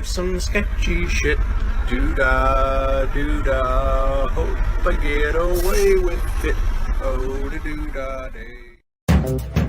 some sketchy shit. Doo-dah, doo-dah, hope I get away with it. Oh, da doo-dah day.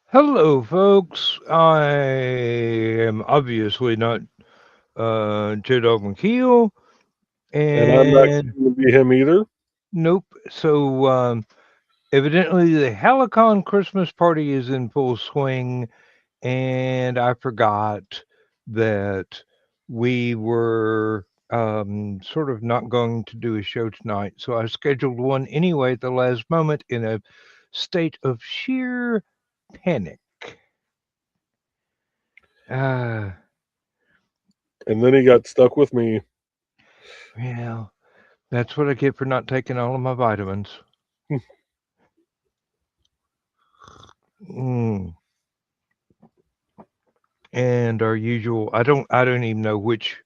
Hello, folks. I am obviously not J Dog McKeel, And I'm not and going to be him either. nope. So evidently, the Halicon Christmas party is in full swing, and I forgot that we were sort of not going to do a show tonight, so I scheduled one anyway at the last moment in a state of sheer panic. Uh, And then he got stuck with me. Well, that's what I get for not taking all of my vitamins. Mm. And our usual, I don't even know which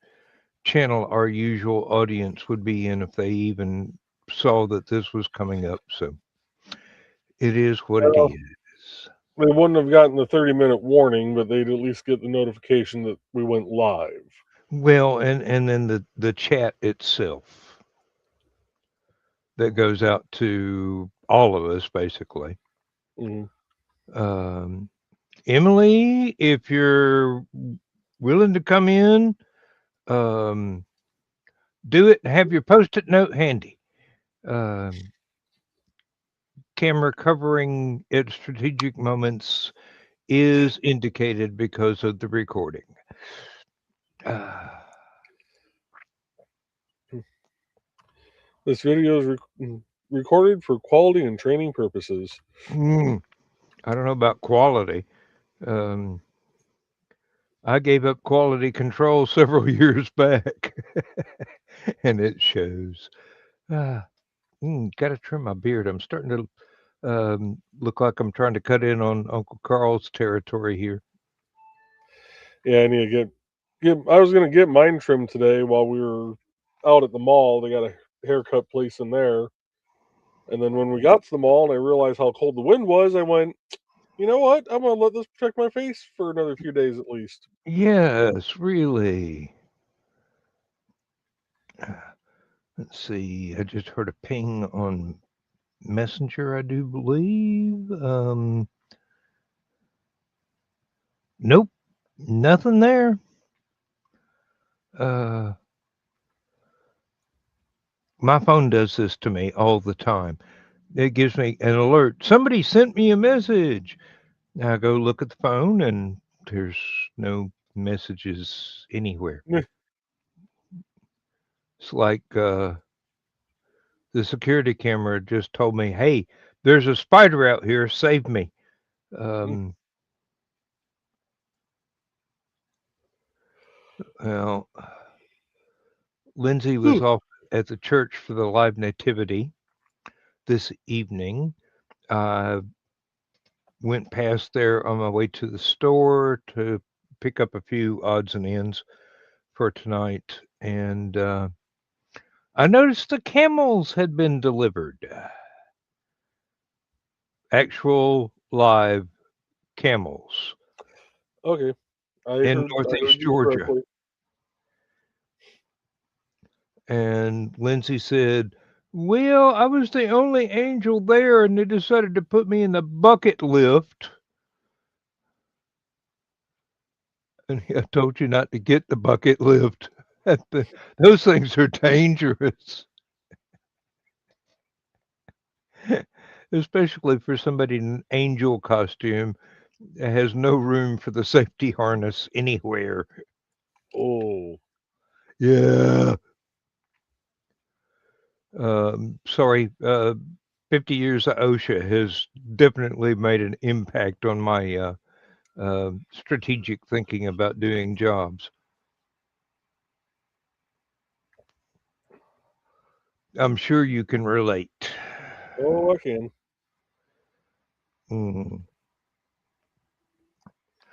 channel our usual audience would be in if they even saw that this was coming up. So it is what it Well, is. they wouldn't have gotten the 30-minute warning, but they'd at least get the notification that we went live. Well, and then the chat itself that goes out to all of us basically. Mhm. Um, Emily, if you're willing to come in, um, do it and have your post-it note handy. Um, Camera covering at strategic moments is indicated because of the recording. Uh, This video is recorded for quality and training purposes. I don't know about quality. Um, I gave up quality control several years back, and it shows. Uh, Got to trim my beard. I'm starting to look like I'm trying to cut in on Uncle Carl's territory here. Yeah, I need to get. I was going to get mine trimmed today while we were out at the mall. They got a haircut place in there. And then when we got to the mall and I realized how cold the wind was, I went, you know what? I'm going to let this protect my face for another few days at least. Yes, really. Let's see. I just heard a ping on Messenger, I do believe. Nope, nothing there. Uh, my phone does this to me all the time. It gives me an alert. Somebody sent me a message. I go look at the phone, and there's no messages anywhere. It's like the security camera just told me, "Hey, there's a spider out here. Save me." Um, well, Lindsay was off at the church for the live nativity this evening. I went past there on my way to the store to pick up a few odds and ends for tonight, and I noticed the camels had been delivered. Actual live camels Okay. I in heard Northeast you Georgia. correctly. And Lindsay said, well, I was the only angel there, and they decided to put me in the bucket lift. And I told you not to get the bucket lift. Those things are dangerous. Especially for somebody in an angel costume that has no room for the safety harness anywhere. Oh, Yeah. Sorry. 50 years of OSHA has definitely made an impact on my strategic thinking about doing jobs. I'm sure you can relate. oh, I can. Mm.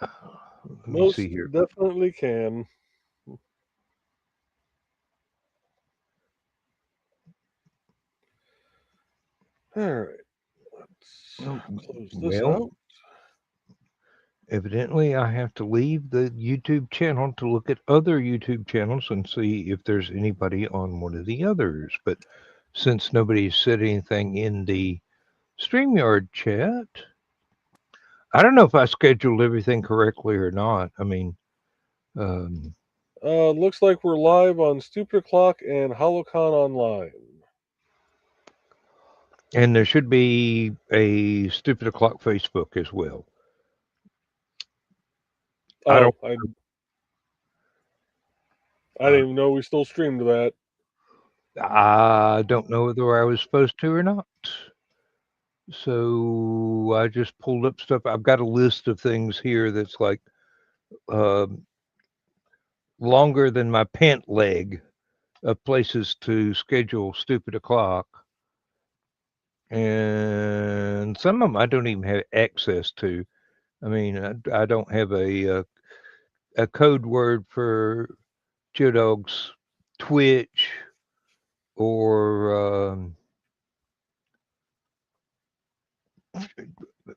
Let me Most see here. definitely can. All right. Let's close this Well, out. evidently I have to leave the YouTube channel to look at other YouTube channels and see if there's anybody on one of the others. But since nobody said anything in the StreamYard chat, I don't know if I scheduled everything correctly or not. I mean, um, Looks like we're live on Stupid O'Clock and HoloCon Online. and there should be a Stupid O'Clock Facebook as well. I don't. I didn't even know we still streamed that. I don't know whether I was supposed to or not. So I just pulled up stuff. I've got a list of things here that's like longer than my pant leg of places to schedule Stupid O'Clock. And some of them I don't even have access to. I mean, I don't have a code word for Joe Dog's Twitch or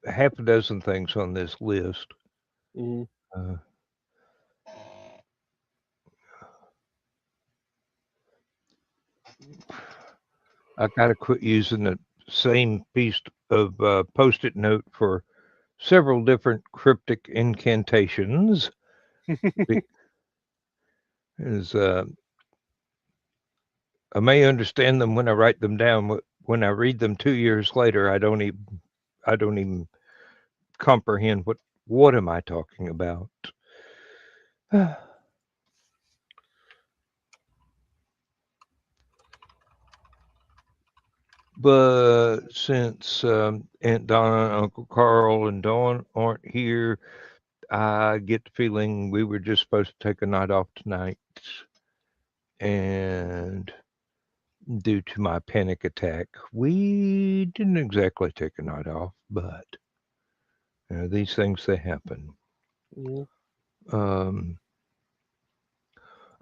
half a dozen things on this list. Mm-hmm. I got to quit using the same piece of post-it note for several different cryptic incantations. Is I may understand them when I write them down. When I read them 2 years later, I don't even comprehend what am I talking about. But since Aunt Donna and Uncle Carl and Dawn aren't here, I get the feeling we were just supposed to take a night off tonight. And due to my panic attack, we didn't exactly take a night off, but these things, they happen. Mm-hmm.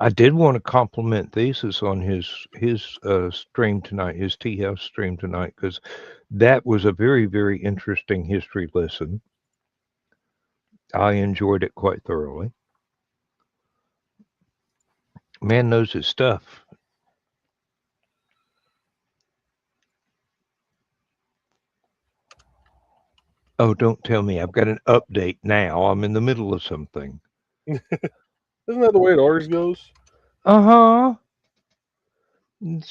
I did want to compliment Thesis on his stream tonight, his Tea House stream tonight, because that was a very, very interesting history lesson. I enjoyed it quite thoroughly. Man knows his stuff. Oh, don't tell me I've got an update now. I'm in the middle of something. Isn't that the way it always goes? Uh-huh.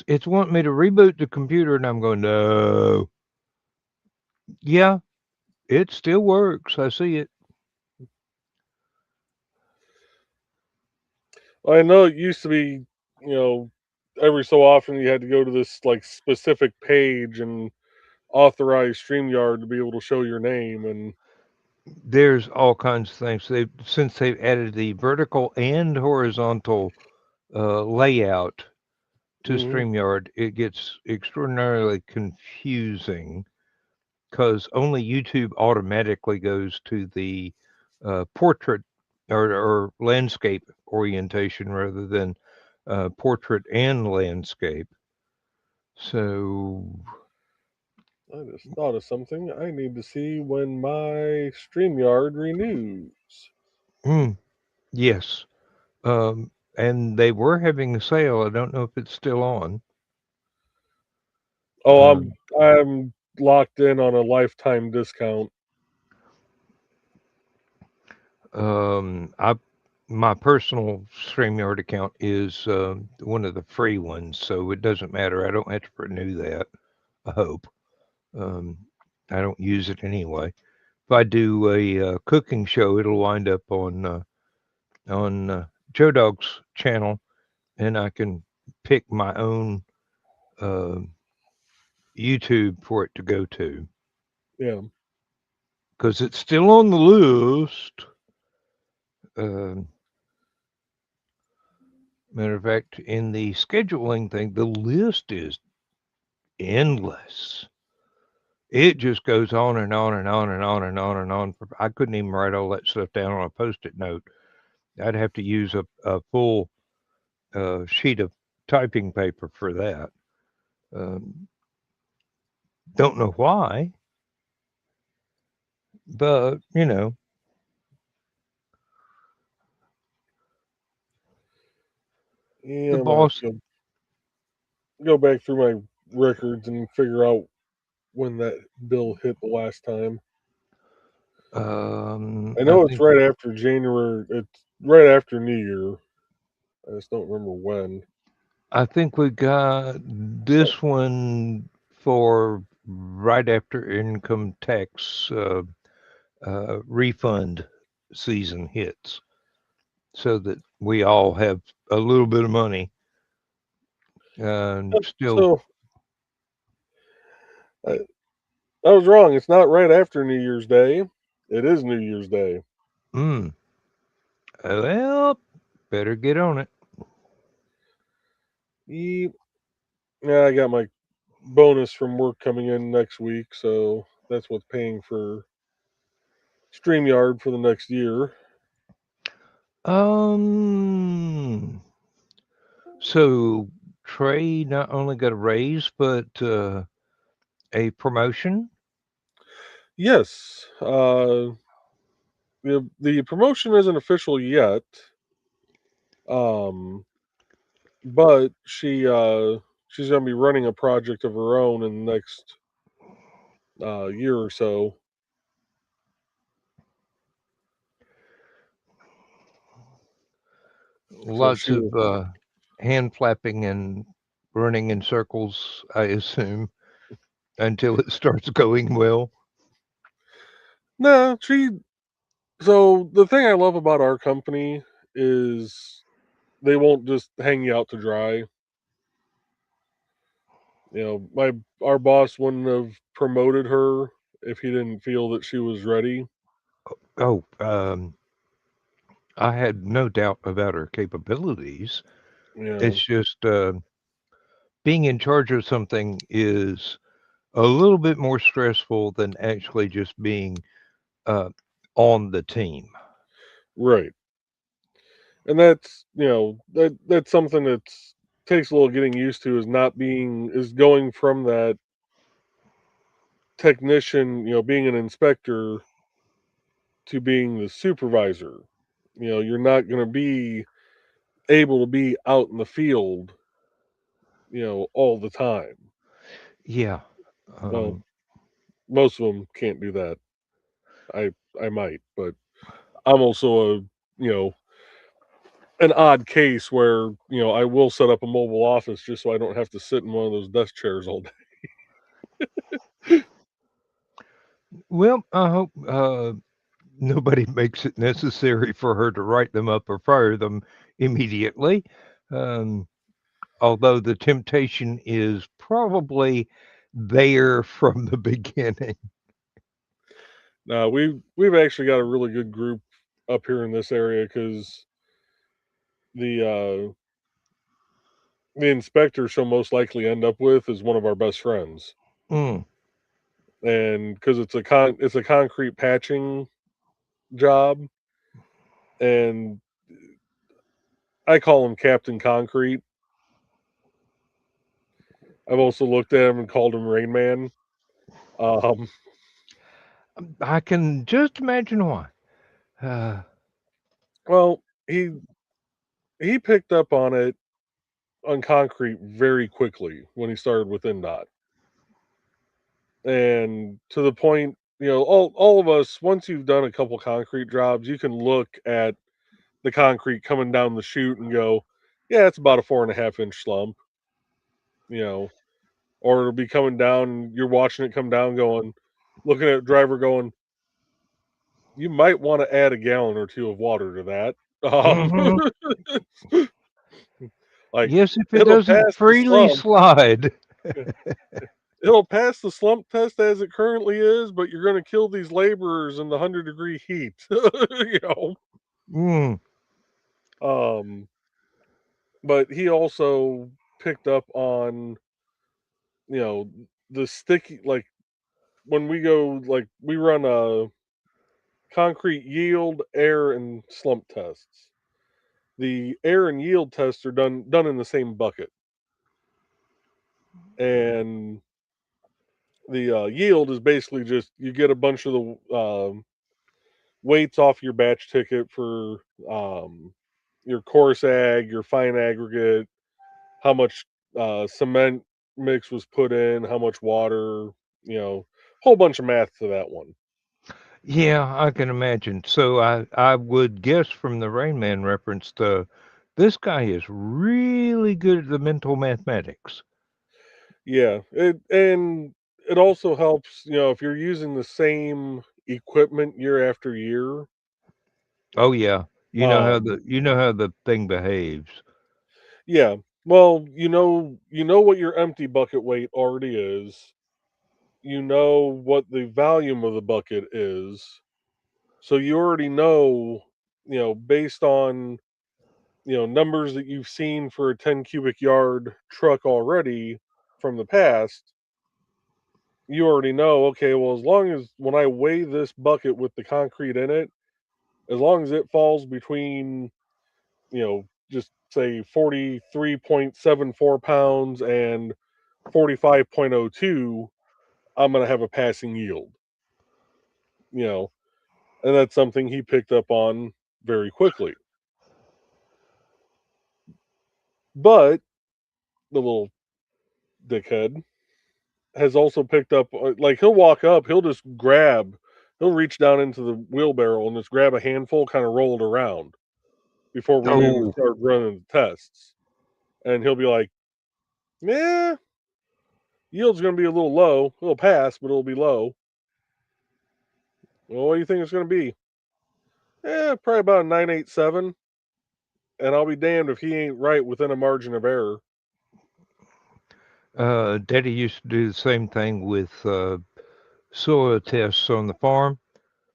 It's wanting me to reboot the computer, and I'm going, no. Yeah, it still works. I see it. I know it used to be, every so often you had to go to this like specific page and authorize StreamYard to be able to show your name, and There's all kinds of things. Since they've added the vertical and horizontal layout to StreamYard, it gets extraordinarily confusing because only YouTube automatically goes to the portrait or landscape orientation rather than portrait and landscape. So I just thought of something. I need to see when my StreamYard renews. yes. and they were having a sale. I don't know if it's still on. Oh, Um, I'm locked in on a lifetime discount. My personal StreamYard account is one of the free ones, so it doesn't matter. I don't have to renew that. I hope. Um, I don't use it anyway. If I do a cooking show, it'll wind up on Joe Dog's channel, and I can pick my own uh, YouTube for it to go to Yeah. because it's still on the list. Matter of fact, in the scheduling thing, the list is endless. It just goes on and on and on and on and on and on. I couldn't even write all that stuff down on a Post-it note. I'd have to use a full sheet of typing paper for that. Don't know why, but you know, Yeah, the I'm gonna have boss. to go back through my records and figure out when that bill hit the last time. I I know it's think right after January. It's right after New Year. I just don't remember when. we got this one for right after income tax refund season hits, so that we all have a little bit of money. Still, So I, I was wrong. It's not right after New Year's Day. It is New Year's Day. mm, well, better get on it. Yep. Yeah, I got my bonus from work coming in next week, so that's what's paying for StreamYard for the next year. Um, so Trey not only got a raise, but a promotion. Yes. The promotion isn't official yet. Um, but she's gonna be running a project of her own in the next year or so. So Lots she of hand flapping and running in circles, I assume, until it starts going well. no, she so the thing I love about our company is they won't just hang you out to dry. You know, our boss wouldn't have promoted her if he didn't feel that she was ready. Oh, I had no doubt about her capabilities. You know, It's just being in charge of something is a little bit more stressful than actually just being uh, on the team. right. And that's that's something that's takes a little getting used to is going from that technician, being an inspector to being the supervisor. You're not going to be able to be out in the field, all the time. Yeah. Well, Um, most of them can't do that. I might, but I'm also you know, an odd case where, I will set up a mobile office just so I don't have to sit in one of those desk chairs all day. well, I hope nobody makes it necessary for her to write them up or fire them immediately. Um, Although the temptation is probably there from the beginning. No, we've actually got a really good group up here in this area because the the inspector she'll most likely end up with is one of our best friends, Mm. and because it's a concrete patching job, and I call him Captain Concrete. I've also looked at him and called him Rain Man. Um, I can just imagine why. Uh, well, he picked up on it on concrete very quickly when he started with NDOT. And to the point, all of us, once you've done a couple concrete jobs, you can look at the concrete coming down the chute and go, yeah, it's about a 4.5-inch slump, or it'll be coming down. You're watching it come down, looking at the driver going, you might want to add a gallon or two of water to that. Mhm. Like, Yes, if it it'll doesn't pass the freely slump. slide. It'll pass the slump test as it currently is, but you're going to kill these laborers in the 100-degree heat. Mm. But he also picked up on, the sticky, like when we go, like we run a concrete yield, air, and slump tests. The air and yield tests are done in the same bucket, and the yield is basically just you get a bunch of the weights off your batch ticket for your coarse ag, your fine aggregate, how much cement mix was put in, how much water, whole bunch of math to that one. Yeah, I can imagine. So I would guess from the Rain Man reference, this guy is really good at the mental mathematics. Yeah, and it also helps, if you're using the same equipment year after year. Oh yeah, Um, you know how the thing behaves. yeah. Well, you know what your empty bucket weight already is. You know what the volume of the bucket is. So you already know, based on, numbers that you've seen for a 10 cubic yard truck already from the past, you already know, okay, well, as long as when I weigh this bucket with the concrete in it, as long as it falls between, just say 43.74 pounds and 45.02, I'm going to have a passing yield, and that's something he picked up on very quickly. But the little dickhead has also picked up, like, he'll walk up, he'll reach down into the wheelbarrow and just grab a handful, kind of roll it around before we even Oh, start running the tests. And he'll be like, yeah, yield's going to be a little low. It'll pass, but it'll be low. Well, what do you think it's going to be? Probably about a 987. And I'll be damned if he ain't right within a margin of error. Daddy used to do the same thing with soil tests on the farm.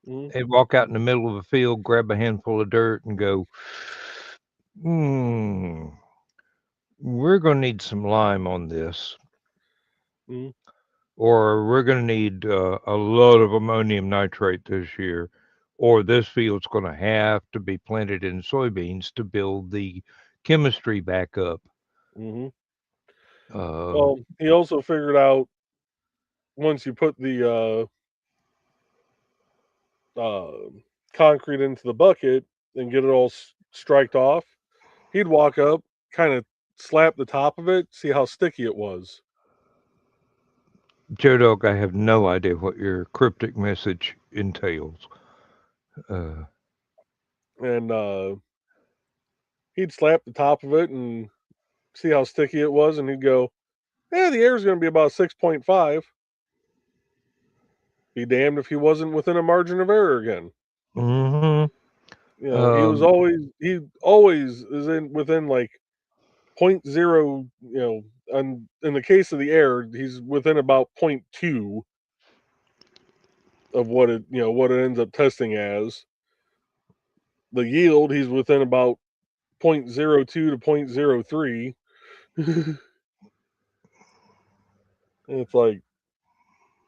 Mm-hmm. He'd walk out in the middle of a field, grab a handful of dirt, and go, "Hmm, we're going to need some lime on this, Mm-hmm. or we're going to need a lot of ammonium nitrate this year, or this field's going to have to be planted in soybeans to build the chemistry back up." Mm-hmm. Uh, Well, he also figured out once you put the concrete into the bucket and get it all striked off, he'd walk up, kind of slap the top of it, see how sticky it was. Joe Dog, I have no idea what your cryptic message entails. Uh, And he'd slap the top of it and see how sticky it was, and he'd go, the air's going to be about 6.5. Be damned if he wasn't within a margin of error again. mhm. He always is within like 0.0, and in the case of the air, he's within about 0.2 of what it ends up testing as. The yield, he's within about 0.02 to 0.03. And it's like,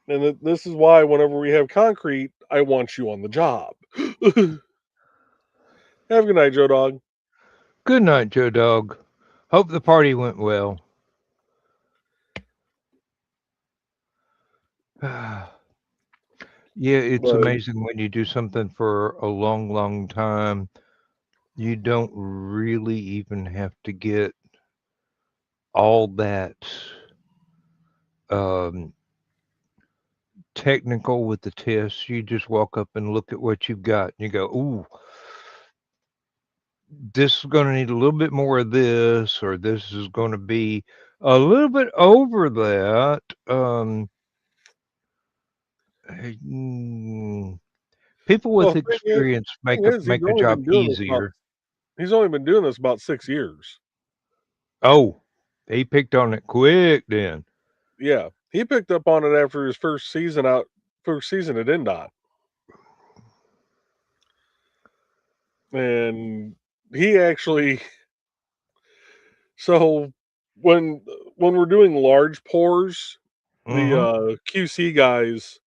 and this is why whenever we have concrete, I want you on the job. Have a good night, Joe Dog. Good night, Joe Dog. Hope the party went well. Yeah, it's But amazing when you do something for a long, long time You don't really even have to get all that um, technical with the tests. You just walk up and look at what you've got, and you go, "Ooh, this is going to need a little bit more of this, or this is going to be a little bit over that." Mm, People Well, with the experience thing is, make a job easier. he's only been doing this about 6 years. Oh, he picked on it quick then. Yeah, he picked up on it after his first season at NDOT, and he actually. So when we're doing large pours, the Hmm. QC guys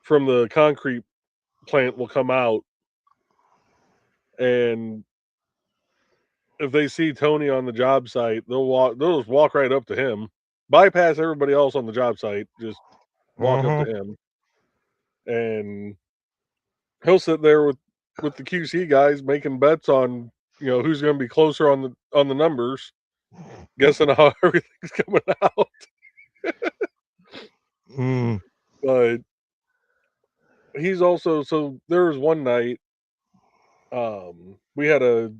from the concrete plant will come out, and if they see Tony on the job site, they'll just walk right up to him, bypass everybody else on the job site, just walk up to Hmm. him, and he'll sit there with the QC guys making bets on who's going to be closer on the numbers, guessing how everything's coming out. Mm. But he's also there was one night we had a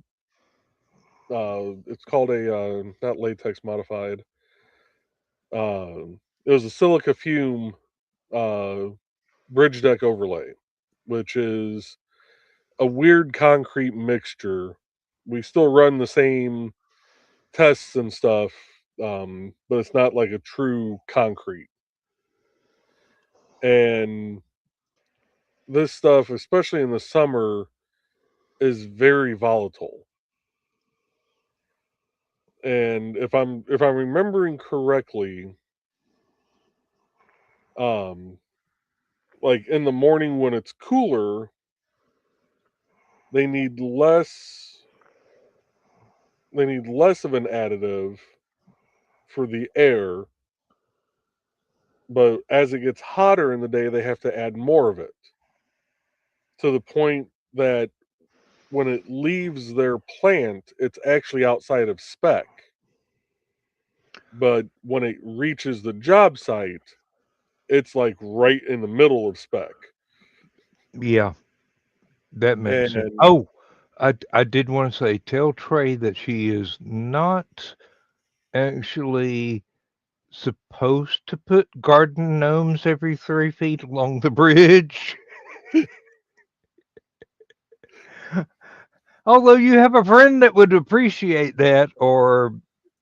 it's called a not latex modified, it was a silica fume uh bridge deck overlay, which is a weird concrete mixture. We still run the same tests and stuff, but it's not like a true concrete. And this stuff, especially in the summer, is very volatile. And if I'm remembering correctly, um, like in the morning when it's cooler, they need less of an additive for the air, but as it gets hotter in the day, they have to add more of it, to the point that when it leaves their plant, it's actually outside of spec. But when it reaches the job site, it's like right in the middle of spec. Yeah, that makes sense. And Oh, I did want to say, tell Trey that she is not actually supposed to put garden gnomes every 3 feet along the bridge. Although you have a friend that would appreciate that, or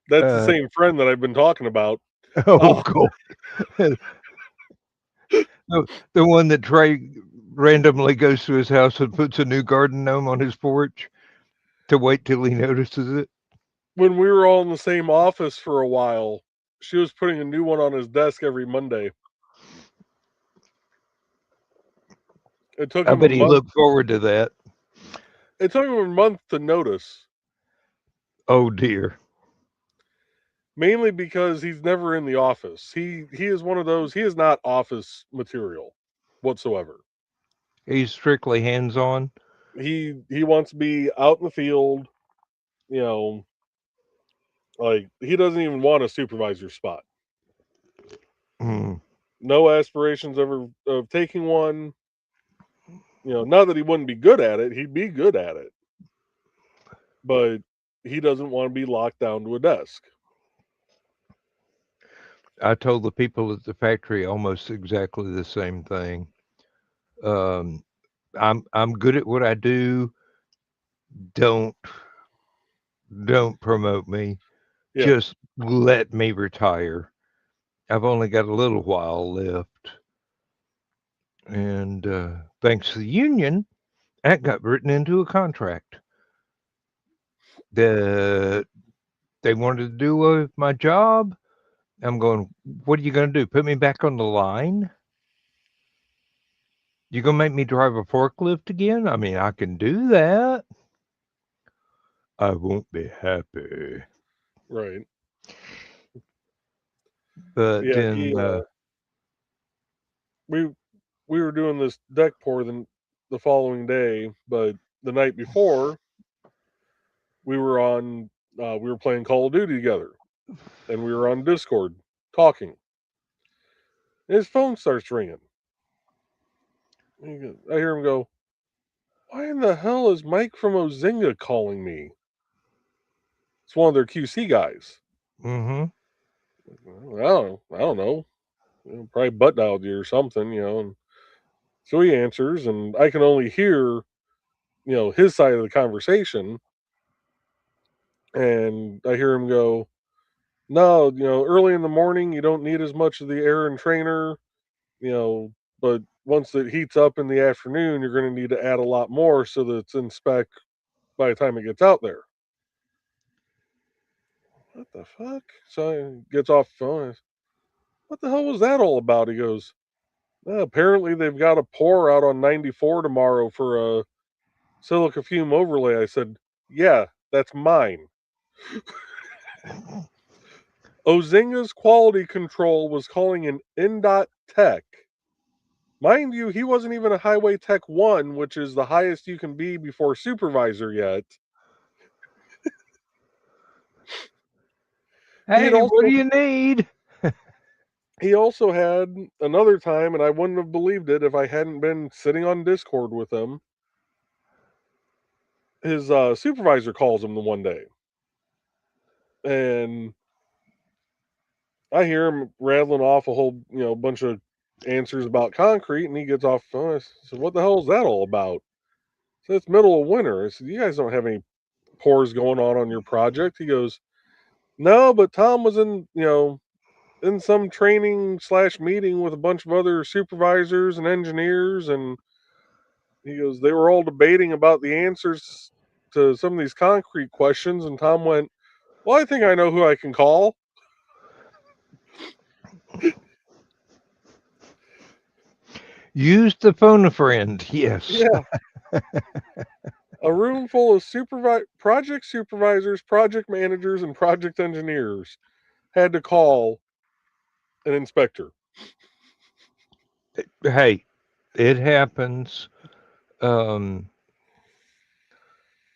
that's the uh, same friend that I've been talking about. oh, Uh, God, the one that Trey randomly goes to his house and puts a new garden gnome on his porch to wait till he notices it. when we were all in the same office for a while, she was putting a new one on his desk every Monday. It took I him a bet he month. looked forward to that. It took him a month to notice, Oh dear. mainly because he's never in the office. He is one of those. He is not office material whatsoever. He's strictly hands on. He wants to be out in the field. You know, like he doesn't even want a supervisor spot. Mm. No aspirations ever of taking one. Not that he wouldn't be good at it. He'd be good at it, but he doesn't want to be locked down to a desk. I told the people at the factory almost exactly the same thing. Um, I'm good at what I do. Don't don't promote me. Yeah, Just let me retire. I've only got a little while left, and thanks to the union, that got written into a contract that they wanted to do with my job. I'm going, what are you going to do? Put me back on the line? You going to make me drive a forklift again? I mean, I can do that. I won't be happy. right. But Yeah, then, we we were doing this deck pour the following day, but the night before we were playing Call of Duty together, and we were on Discord talking. And his phone starts ringing. I hear him go, "Why in the hell is Mike from Ozinga calling me?" It's one of their QC guys. Mm-hmm. I don't know. Probably butt dialed you or something, And so he answers, and I can only hear, his side of the conversation. And I hear him go, "No, early in the morning, you don't need as much of the air and trainer, but once it heats up in the afternoon, you're going to need to add a lot more so that it's in spec by the time it gets out there." What the fuck? So he gets off the phone. What the hell was that all about? He goes, apparently they've got a pour out on 94 tomorrow for a silica fume overlay. I said, yeah, that's mine. Ozinga's quality control was calling an NDOT tech. Mind you, he wasn't even a Highway Tech 1, which is the highest you can be before supervisor yet. Hey, what do you need? He also had another time, and I wouldn't have believed it if I hadn't been sitting on Discord with him. His supervisor calls him the one day, and I hear him rattling off a whole, bunch of answers about concrete, and he gets off the phone. I said, "What the hell is that all about?" So it's middle of winter. I said, "You guys don't have any pours going on your project?" He goes, "No, but Tom was in some training / meeting with a bunch of other supervisors and engineers, and he goes, they were all debating about the answers to some of these concrete questions, and Tom went, well, I think I know who I can call." Use the phone a friend, yes. Yeah. A room full of project supervisors, project managers, and project engineers had to call an inspector. Hey, it happens. I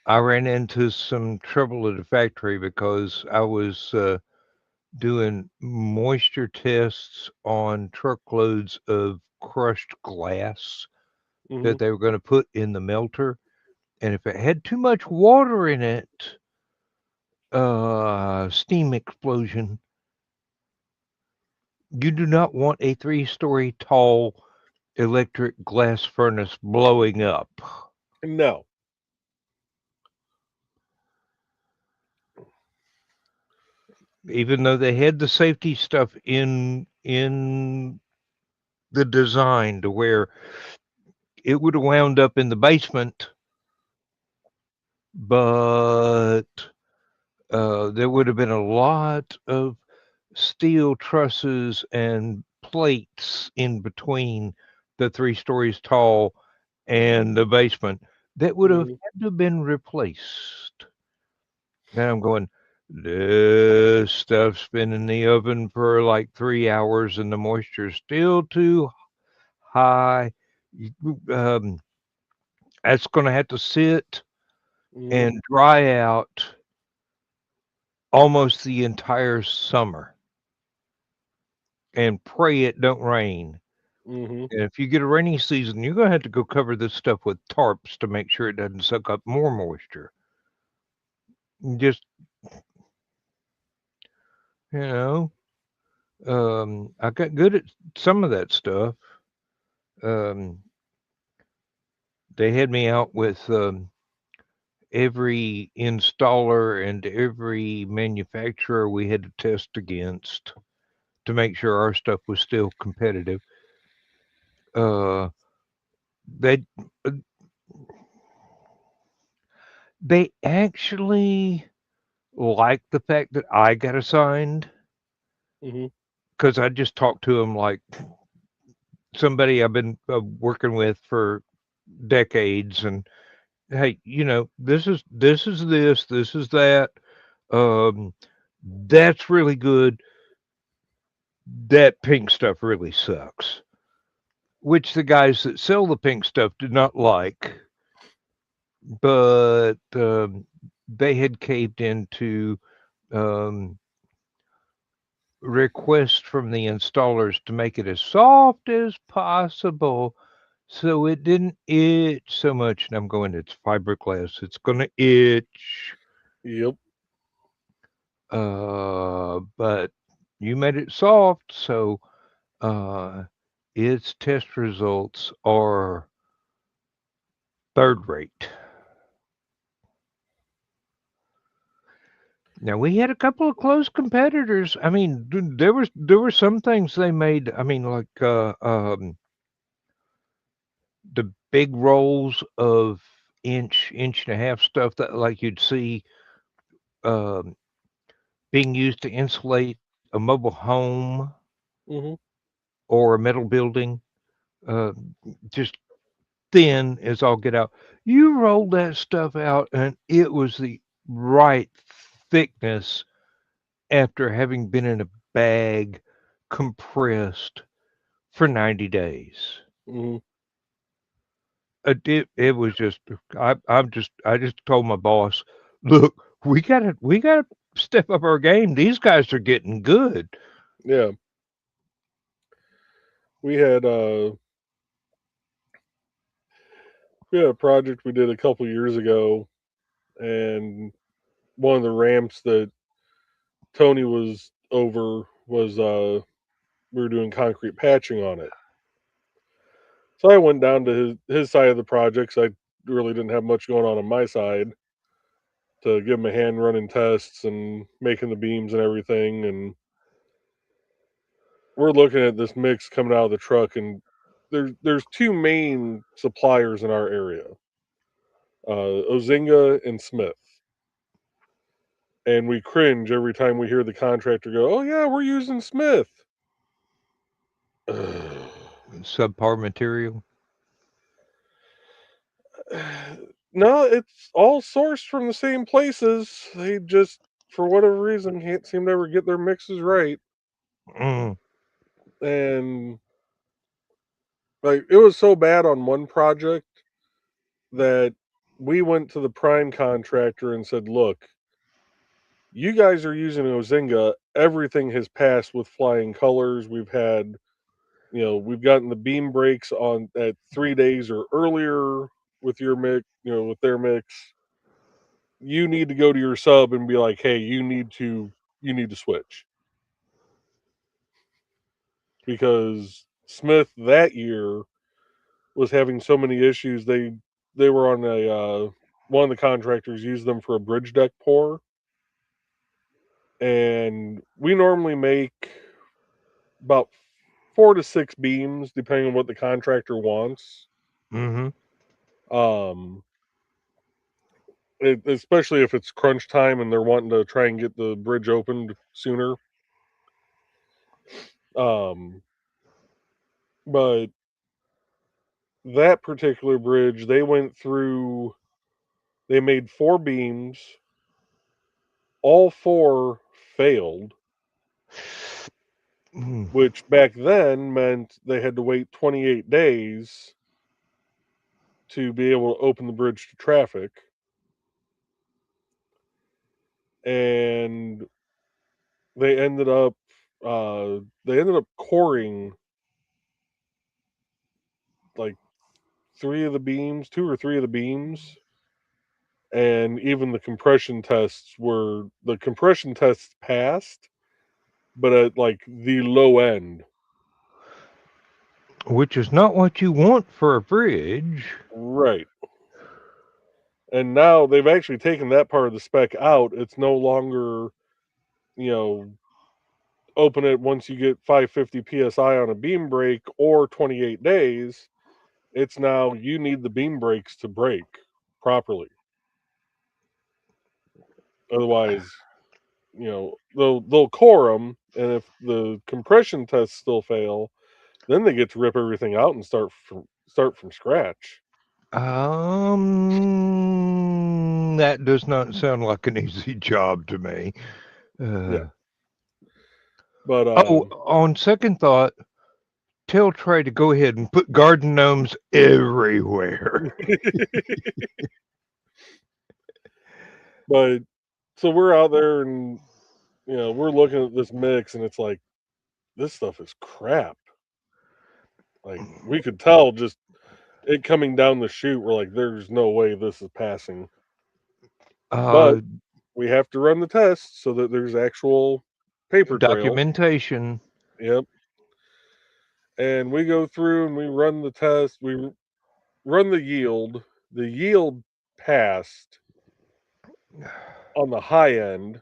ran into some trouble at a factory because I was doing moisture tests on truckloads of crushed glass that they were going to put in the melter. And if it had too much water in it, steam explosion. You do not want a 3-story tall electric glass furnace blowing up. No. Even though they had the safety stuff in the design to where it would have wound up in the basement, but there would have been a lot of steel trusses and plates in between the 3 stories tall and the basement that would have had to have been replaced. And I'm going, this stuff's been in the oven for like 3 hours and the moisture's still too high. That's going to have to sit and dry out almost the entire summer and pray it don't rain. And if you get a rainy season, you're going to have to go cover this stuff with tarps to make sure it doesn't suck up more moisture. Just, I got good at some of that stuff. They had me out with every installer and every manufacturer we had to test against to make sure our stuff was still competitive. They actually liked the fact that I got assigned because I just talked to them like somebody I've been working with for decades, and hey, this is this, this is that. That's really good. That pink stuff really sucks, which the guys that sell the pink stuff did not like. But they had caved into requests from the installers to make it as soft as possible so it didn't itch so much. And I'm going, it's fiberglass. It's going to itch. Yep. But you made it soft, so its test results are third rate. Now we had a couple of close competitors. I mean, there were some things they made. I mean, like the big rolls of inch and a half stuff that like you'd see being used to insulate a mobile home Hmm. or a metal building, just thin as all get out. You rolled that stuff out, and it was the right thickness after having been in a bag compressed for 90 days. Hmm. It was just I just told my boss, look, we gotta step up our game. These guys are getting good. Yeah. We had a project we did a couple years ago, and one of the ramps that Tony was over was we were doing concrete patching on it. So I went down to his side of the project. So I really didn't have much going on my side to give him a hand running tests and making the beams and everything. And we're looking at this mix coming out of the truck, and there's two main suppliers in our area, Ozinga and Smith. And we cringe every time we hear the contractor go, "Oh yeah, we're using Smith." Subpar material. No, it's all sourced from the same places. They just, for whatever reason, can't seem to ever get their mixes right. Mm. And like, it was so bad on one project that we went to the prime contractor and said, "Look, you guys are using Ozinga. Everything has passed with flying colors. We've had, we've gotten the beam breaks on at 3 days or earlier with your mix, with their mix. You need to go to your sub and be like, hey, you need to switch." Because Smith that year was having so many issues. They were on a one of the contractors used them for a bridge deck pour, and we normally make about 4 to 6 beams depending on what the contractor wants. Mm-hmm. Especially if it's crunch time and they're wanting to try and get the bridge opened sooner. But that particular bridge, they made 4 beams. All 4 failed, which back then meant they had to wait 28 days to be able to open the bridge to traffic. And they ended up coring like 2 or 3 of the beams, and even the compression tests passed, but at like the low end, which is not what you want for a bridge. right? And now they've actually taken that part of the spec out. It's no longer, open it once you get 550 psi on a beam break or 28 days. It's now you need the beam breaks to break properly. Otherwise, they'll core them, and if the compression tests still fail, then they get to rip everything out and start from scratch. That does not sound like an easy job to me. Yeah. But on second thought, tell Trey to go ahead and put garden gnomes everywhere. But so we're out there and we're looking at this mix and it's like this stuff is crap. Like we could tell just it coming down the chute, we're like, there's no way this is passing. But Uh, we have to run the test so that there's actual paper trail. documentation. Yep. And we go through and we run the test. We run the yield. The yield passed on the high end,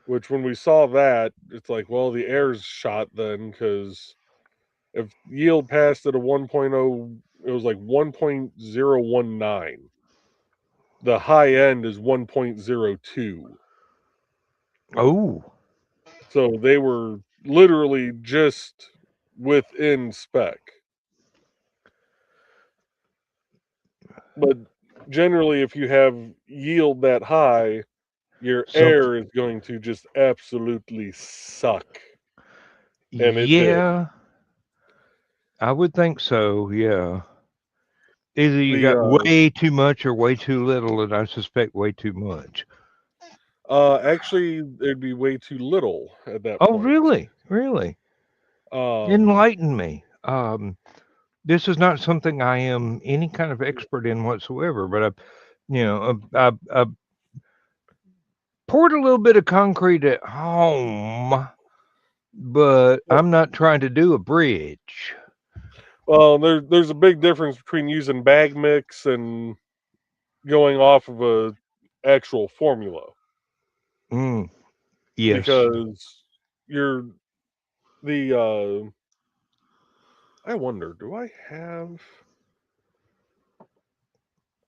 which when we saw that, it's like, well, the air's shot then, because if yield passed at a 1.0, it was like 1.019. The high end is 1.02. Oh, So they were literally just within spec. But generally, if you have yield that high, your air is going to just absolutely suck. And it did. yeah, I would think so. Yeah. Either you got way too much or way too little, and I suspect way too much. Actually, it'd be way too little at that Oh, point. really? Really? Enlighten me. This is not something I am any kind of expert in whatsoever, but I poured a little bit of concrete at home, but I'm not trying to do a bridge. Well, there's a big difference between using bag mix and going off of a actual formula. Yes. Because I wonder, I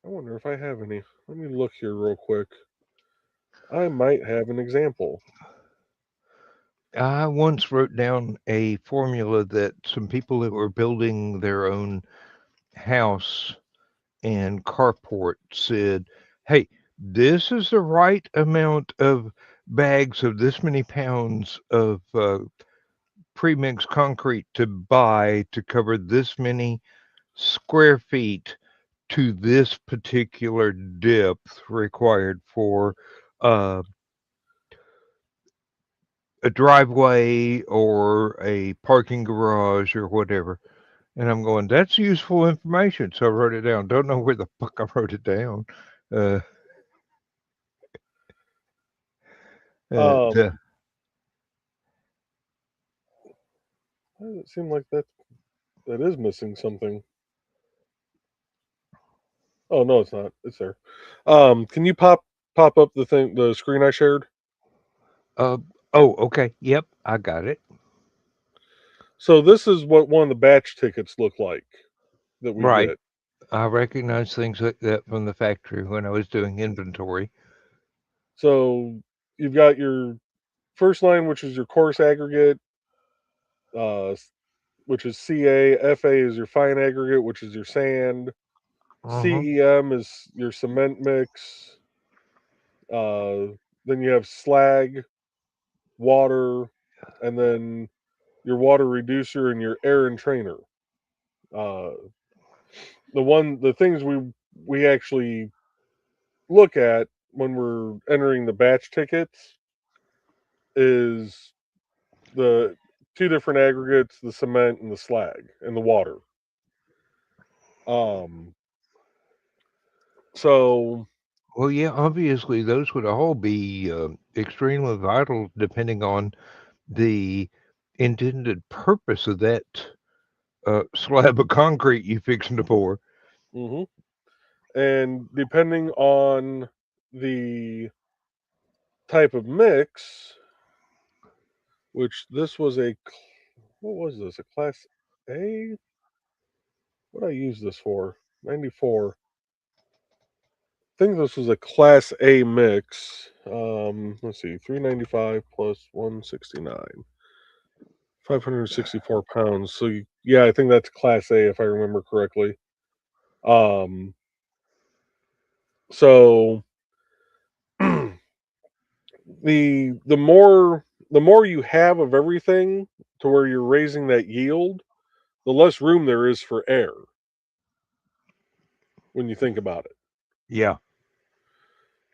wonder if I have any. Let me look here real quick. I might have an example. I once wrote down a formula that some people that were building their own house and carport said, hey, this is the right amount of bags of this many pounds of pre-mixed concrete to buy to cover this many square feet to this particular depth required for a driveway or a parking garage or whatever. And I'm going, that's useful information. So I wrote it down. Don't know where the fuck I wrote it down. It seems like that is missing something. Oh no, it's not. It's there. Can you pop up the screen I shared? Oh, okay. Yep, I got it. So this is what one of the batch tickets look like that we Right. get. I recognize things like that from the factory when I was doing inventory. So you've got your first line, which is your coarse aggregate, which is CA. FA is your fine aggregate, which is your sand. CEM is your cement mix. Then you have slag, water, and then your water reducer and your air entrainer. The things we actually look at when we're entering the batch tickets is the two different aggregates, the cement and the slag and the water. So well, yeah, obviously those would all be extremely vital depending on the intended purpose of that slab of concrete you fixing to pour. Mm-hmm. And depending on the type of mix, which this was what was this? A class A? What did I use this for? 94. I think this was a class A mix. Let's see, 395 plus 169. 564 pounds. So yeah, I think that's class A if I remember correctly. So the more you have of everything to where you're raising that yield, the less room there is for air when you think about it. Yeah.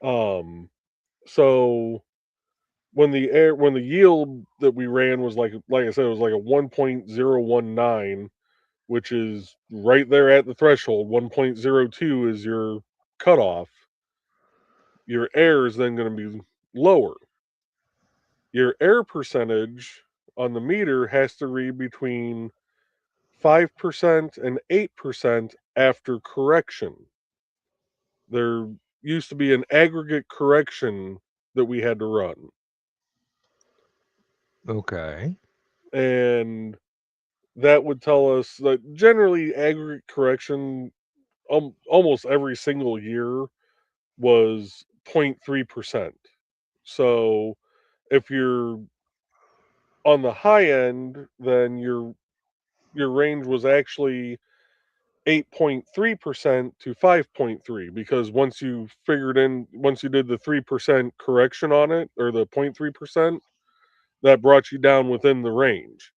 So when the yield that we ran was like I said, it was like a 1.019, which is right there at the threshold. 1.02 is your cutoff. Your air is then going to be lower. Your air percentage on the meter has to read between 5% and 8% after correction. There used to be an aggregate correction that we had to run. Okay. And that would tell us that generally aggregate correction almost every single year was 0.3%. So if you're on the high end, then your range was actually 8.3% to 5.3, because once you did the 3% correction on it, or the 0.3%, that brought you down within the range.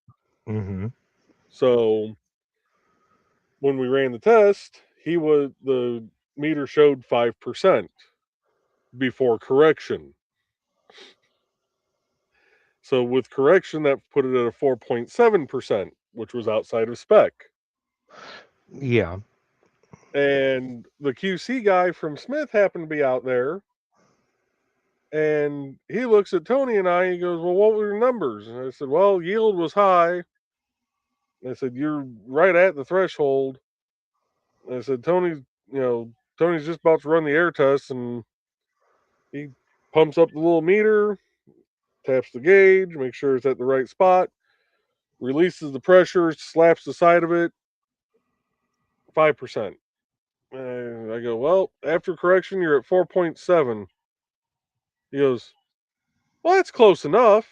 Mm-hmm. So when we ran the test, the meter showed 5% before correction. So with correction, that put it at a 4.7%, which was outside of spec. Yeah. And the QC guy from Smith happened to be out there, and he looks at Tony and I, he goes, "Well, what were your numbers?" And I said, "Well, yield was high." And I said, "You're right at the threshold." And I said, Tony's just about to run the air test, and he pumps up the little meter, taps the gauge, makes sure it's at the right spot, releases the pressure, slaps the side of it, 5%. And I go, "Well, after correction, you're at 4.7. He goes, "Well, that's close enough."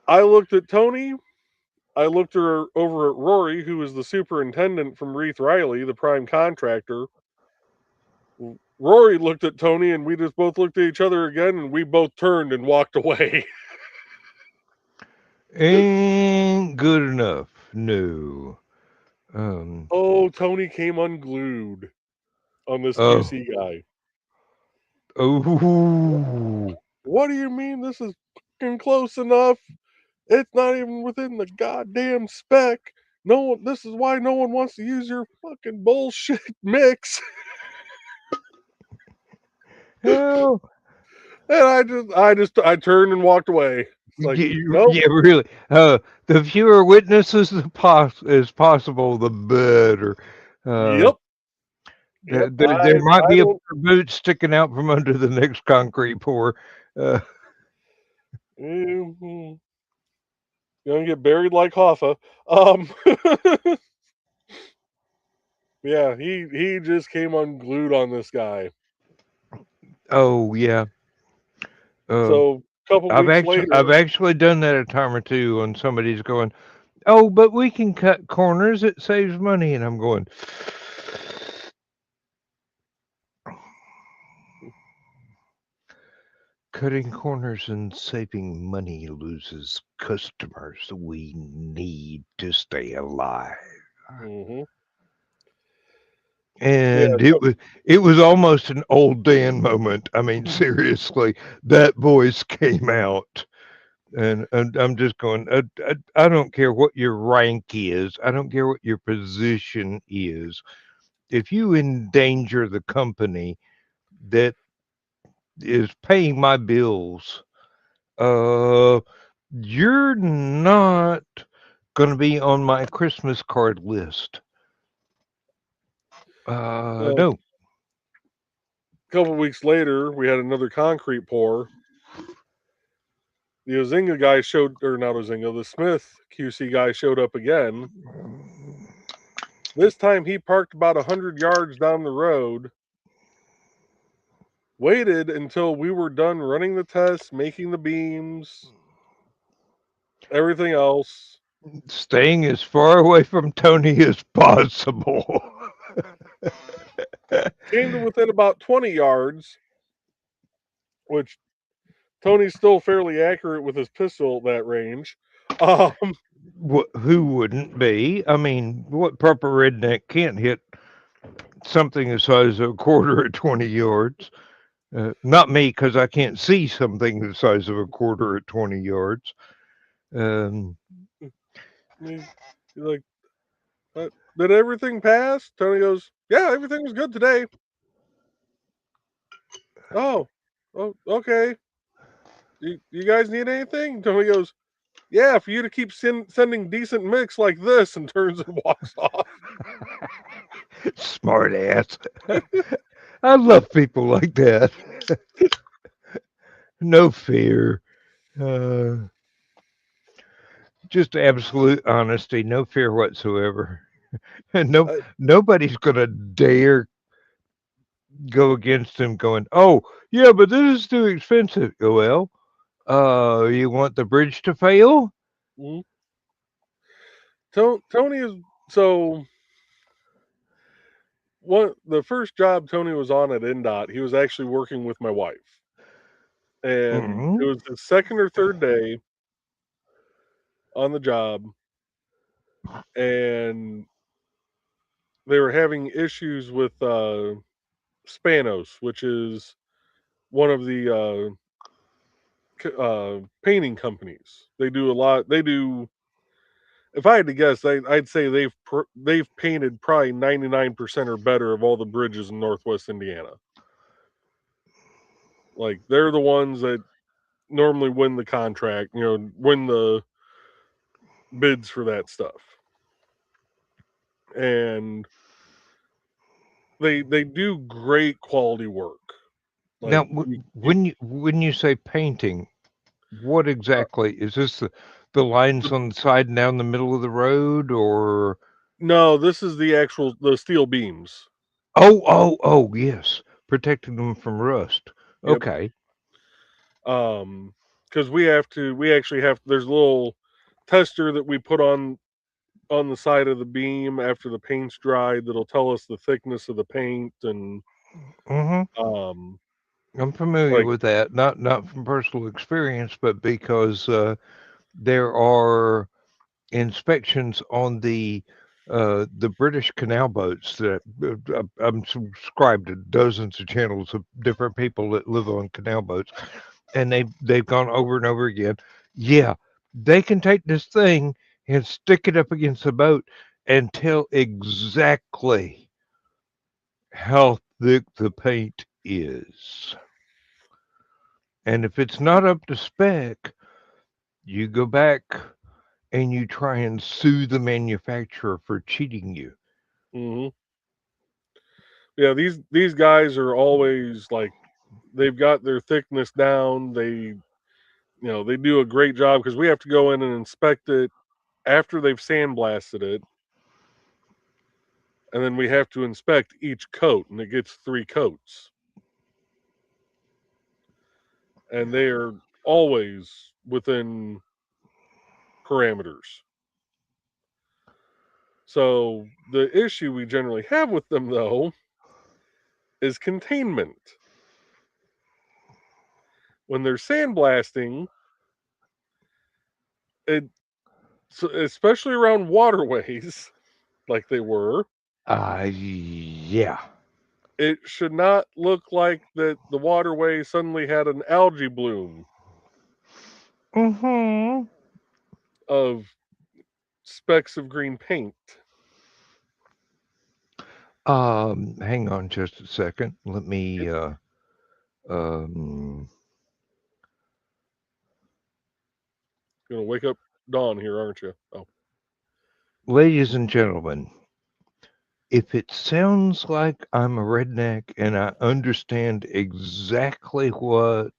I looked at Tony. I looked over at Rory, who was the superintendent from Reith Riley, the prime contractor. Rory looked at Tony, and we just both looked at each other again, and we both turned and walked away. Ain't good enough. No. Oh, Tony came unglued on this Oh. QC guy. Oh. What do you mean this is fucking close enough? It's not even within the goddamn spec. This is why no one wants to use your fucking bullshit mix. Oh. And I turned and walked away. It's like, nope. Yeah, really. The fewer witnesses as possible, the better. Yep. There might be a pair of boots sticking out from under the next concrete pour. Gonna get buried like Hoffa. Yeah, he just came unglued on this guy. Oh yeah. So a couple weeks later, I've actually done that a time or two when somebody's going, "Oh, but we can cut corners; it saves money," and I'm going, "Cutting corners and saving money loses customers we need to stay alive." mm-hmm. And it was almost an old Dan moment. I mean, seriously, that voice came out, and I'm just going. I don't care what your rank is. I don't care what your position is. If you endanger the company that is paying my bills, you're not going to be on my Christmas card list. No. A couple weeks later, we had another concrete pour. The Ozinga guy the Smith QC guy showed up again. This time he parked about 100 yards down the road, waited until we were done running the tests, making the beams, everything else. Staying as far away from Tony as possible. Came to within about 20 yards, which Tony's still fairly accurate with his pistol at that range. Who wouldn't be? I mean, what proper redneck can't hit something the size of a quarter at 20 yards. Not me, because I can't see something the size of a quarter at 20 yards. Um, He's like, did everything pass? Tony goes, yeah, everything was good today. Oh, okay. You guys need anything? Tony goes, yeah, for you to keep sending decent mix like this, and turns and walks off. Smart ass. I love people like that. No fear. Uh, just absolute honesty, no fear whatsoever. No, I, nobody's gonna dare go against him. Going, oh yeah, but this is too expensive. Well, you want the bridge to fail? mm. Tony is so. The first job Tony was on at NDOT, he was actually working with my wife, and it Mm-hmm. was the second or third day on the job, and they were having issues with Spanos, which is one of the painting companies. They do a lot. They do. If I had to guess, I'd say they've painted probably 99% or better of all the bridges in Northwest Indiana. Like they're the ones that normally win the contract. Win the bids for that stuff, and they do great quality work. Now, Like you when you say painting, what uh, exactly is this? The lines the, on the side and down the middle of the road, or no, this is the steel beams. oh, yes, protecting them from rust. Yep. Okay. Because we actually have, there's a little tester that we put on the side of the beam after the paint's dried that'll tell us the thickness of the paint, and Mm-hmm. um I'm familiar like with that, not from personal experience, but because there are inspections on the British canal boats that I'm subscribed to dozens of channels of different people that live on canal boats, and they've gone over and over again. Yeah, they can take this thing and stick it up against the boat and tell exactly how thick the paint is. And if it's not up to spec, you go back and you try and sue the manufacturer for cheating you. mhm. Yeah, these guys are always like, they've got their thickness down. They do a great job, because we have to go in and inspect it after they've sandblasted it, and then we have to inspect each coat, and it gets 3 coats, and they are always within parameters. So the issue we generally have with them, though, is containment. When they're sandblasting, it, especially around waterways like they were, Yeah. it should not look like that the waterway suddenly had an algae bloom Mm-hmm. of specks of green paint. Hang on just a second. Let me um Gonna wake up Dawn here, aren't you? Oh, ladies and gentlemen, if it sounds like I'm a redneck and I understand exactly what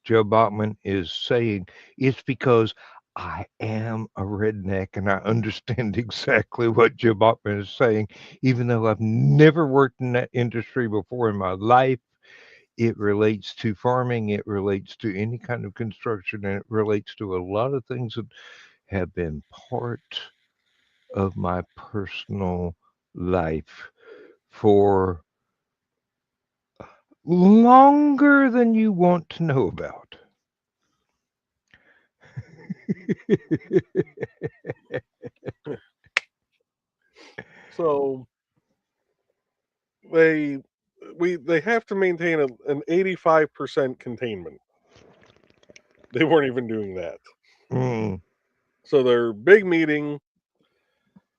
Joe Bachman is saying, it's because I am a redneck and I understand exactly what Joe Bachman is saying, even though I've never worked in that industry before in my life. It relates to farming, it relates to any kind of construction, and it relates to a lot of things that have been part of my personal life for longer than you want to know about. so they have to maintain an 85% containment. They weren't even doing that. Mm. So their big meeting,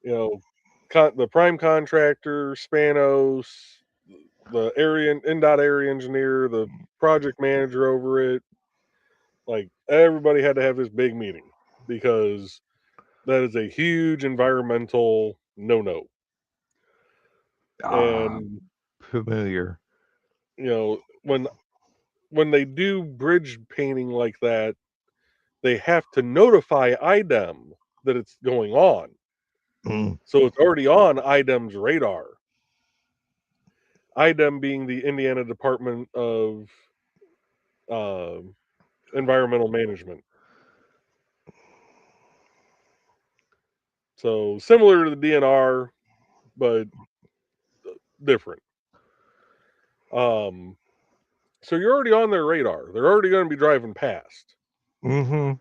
you know, the prime contractor, Spanos, the NDOT area engineer, the project manager over it, like everybody had to have this big meeting because that is a huge environmental no-no. And Familiar. you know, when they do bridge painting like that, they have to notify IDEM that it's going on. Mm. So it's already on IDEM's radar. IDEM being the Indiana Department of Environmental Management. So similar to the DNR, but different. So you're already on their radar. They're already going to be driving past. Mm-hmm.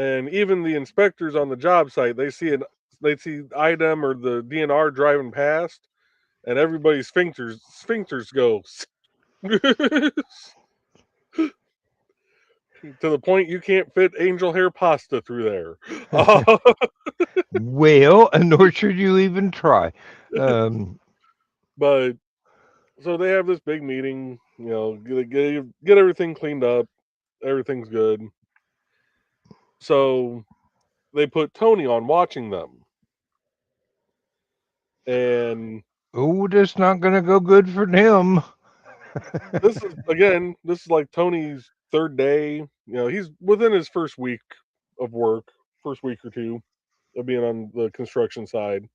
And even the inspectors on the job site, they see IDEM or the DNR driving past, and everybody's sphincters go to the point you can't fit angel hair pasta through there. Well, nor should you even try. But so they have this big meeting, you know, get everything cleaned up, everything's good. So they put Tony on watching them. And oh, that's not going to go good for them. this is like Tony's third day. You know, he's within his first week of work, first week or two of being on the construction side.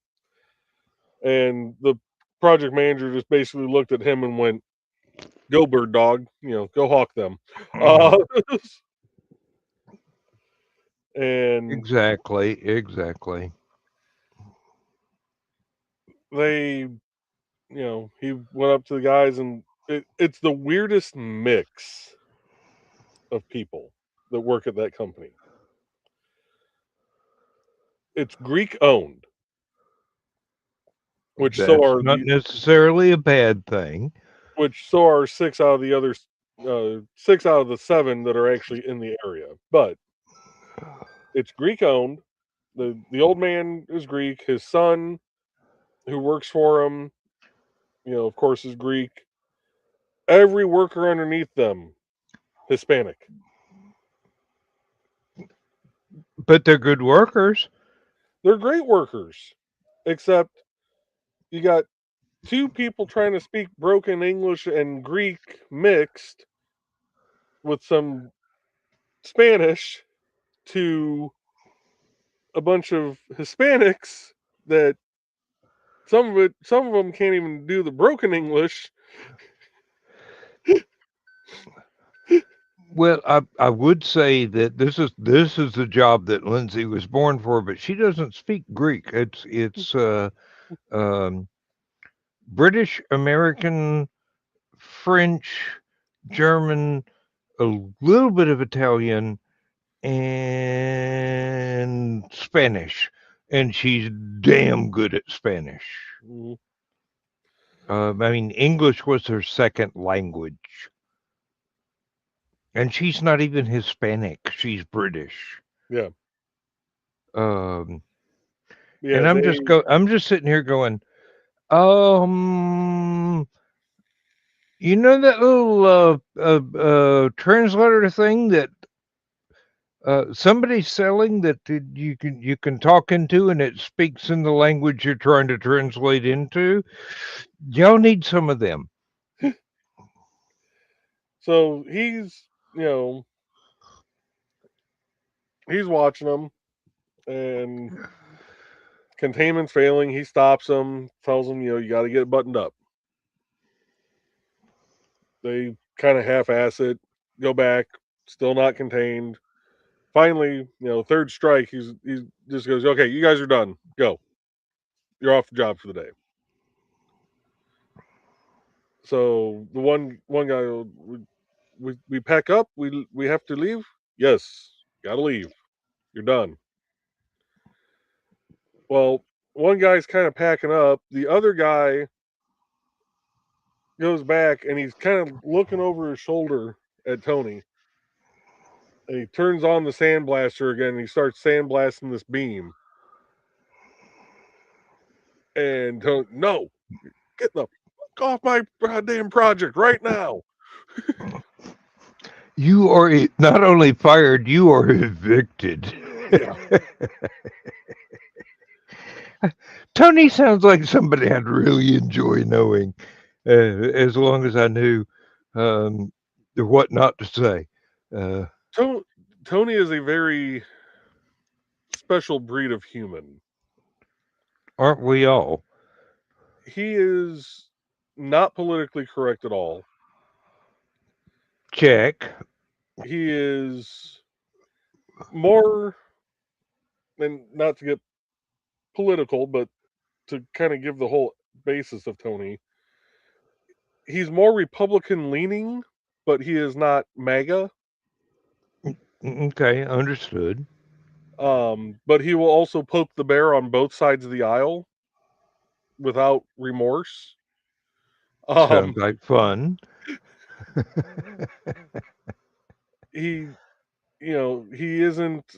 And the project manager just basically looked at him and went, "Go bird dog, you know, go hawk them." And Exactly. they, you know, he went up to the guys, and it's the weirdest mix of people that work at that company. It's Greek owned, which That's not necessarily a bad thing. so are 6 out of the other 6 out of the 7 that are actually in the area. But it's Greek owned. The old man is Greek. His son, who works for him, you know, of course, is Greek. Every worker underneath them, Hispanic. But they're good workers. They're great workers, except you got 2 people trying to speak broken English and Greek mixed with some Spanish to a bunch of Hispanics that some of them can't even do the broken English. Well, I would say that this is the job that Lindsay was born for, but she doesn't speak Greek. It's British, American, French, German, a little bit of Italian, and Spanish, and she's damn good at Spanish. Mhm. I mean, English was her second language. And she's not even Hispanic. She's British. Yeah. And Yeah, I'm just sitting here going, you know that little translator thing that somebody's selling that you can talk into and it speaks in the language you're trying to translate into? Y'all need some of them. so he's, you know, he's watching them, and containment's failing. He stops them, tells them, you know, you got to get it buttoned up. They kind of half-ass it, go back, still not contained. Finally, you know, third strike, he just goes, "Okay, you guys are done. Go. You're off the job for the day." So the one guy, we pack up. We have to leave. Yes, gotta leave. You're done. Well, one guy's kind of packing up. The other guy goes back and he's kind of looking over his shoulder at Tony. And he turns on the sandblaster again and he starts sandblasting this beam. And Tony, no, get the fuck off my goddamn project right now. You are not only fired, you are evicted. Yeah. Tony sounds like somebody I'd really enjoy knowing, as long as I knew what not to say. Tony is a very special breed of human. Aren't we all? He is not politically correct at all. Check. He is more, and not to get political, but to kind of give the whole basis of Tony, he's more Republican leaning, but he is not MAGA. Okay, understood. But he will also poke the bear on both sides of the aisle without remorse. Sounds like fun. He isn't,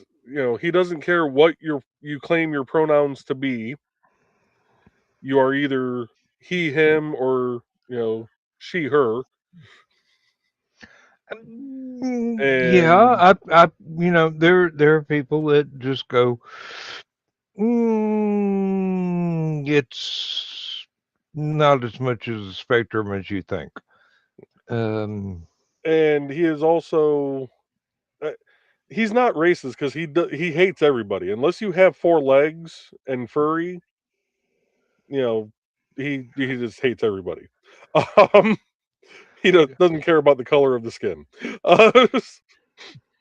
he doesn't care what you claim your pronouns to be. You are either he, him, or she, her. Yeah, I there are people that just go, it's not as much as a spectrum as you think. And he is also, he's not racist because he hates everybody unless you have 4 legs and furry. He just hates everybody. He doesn't care about the color of the skin.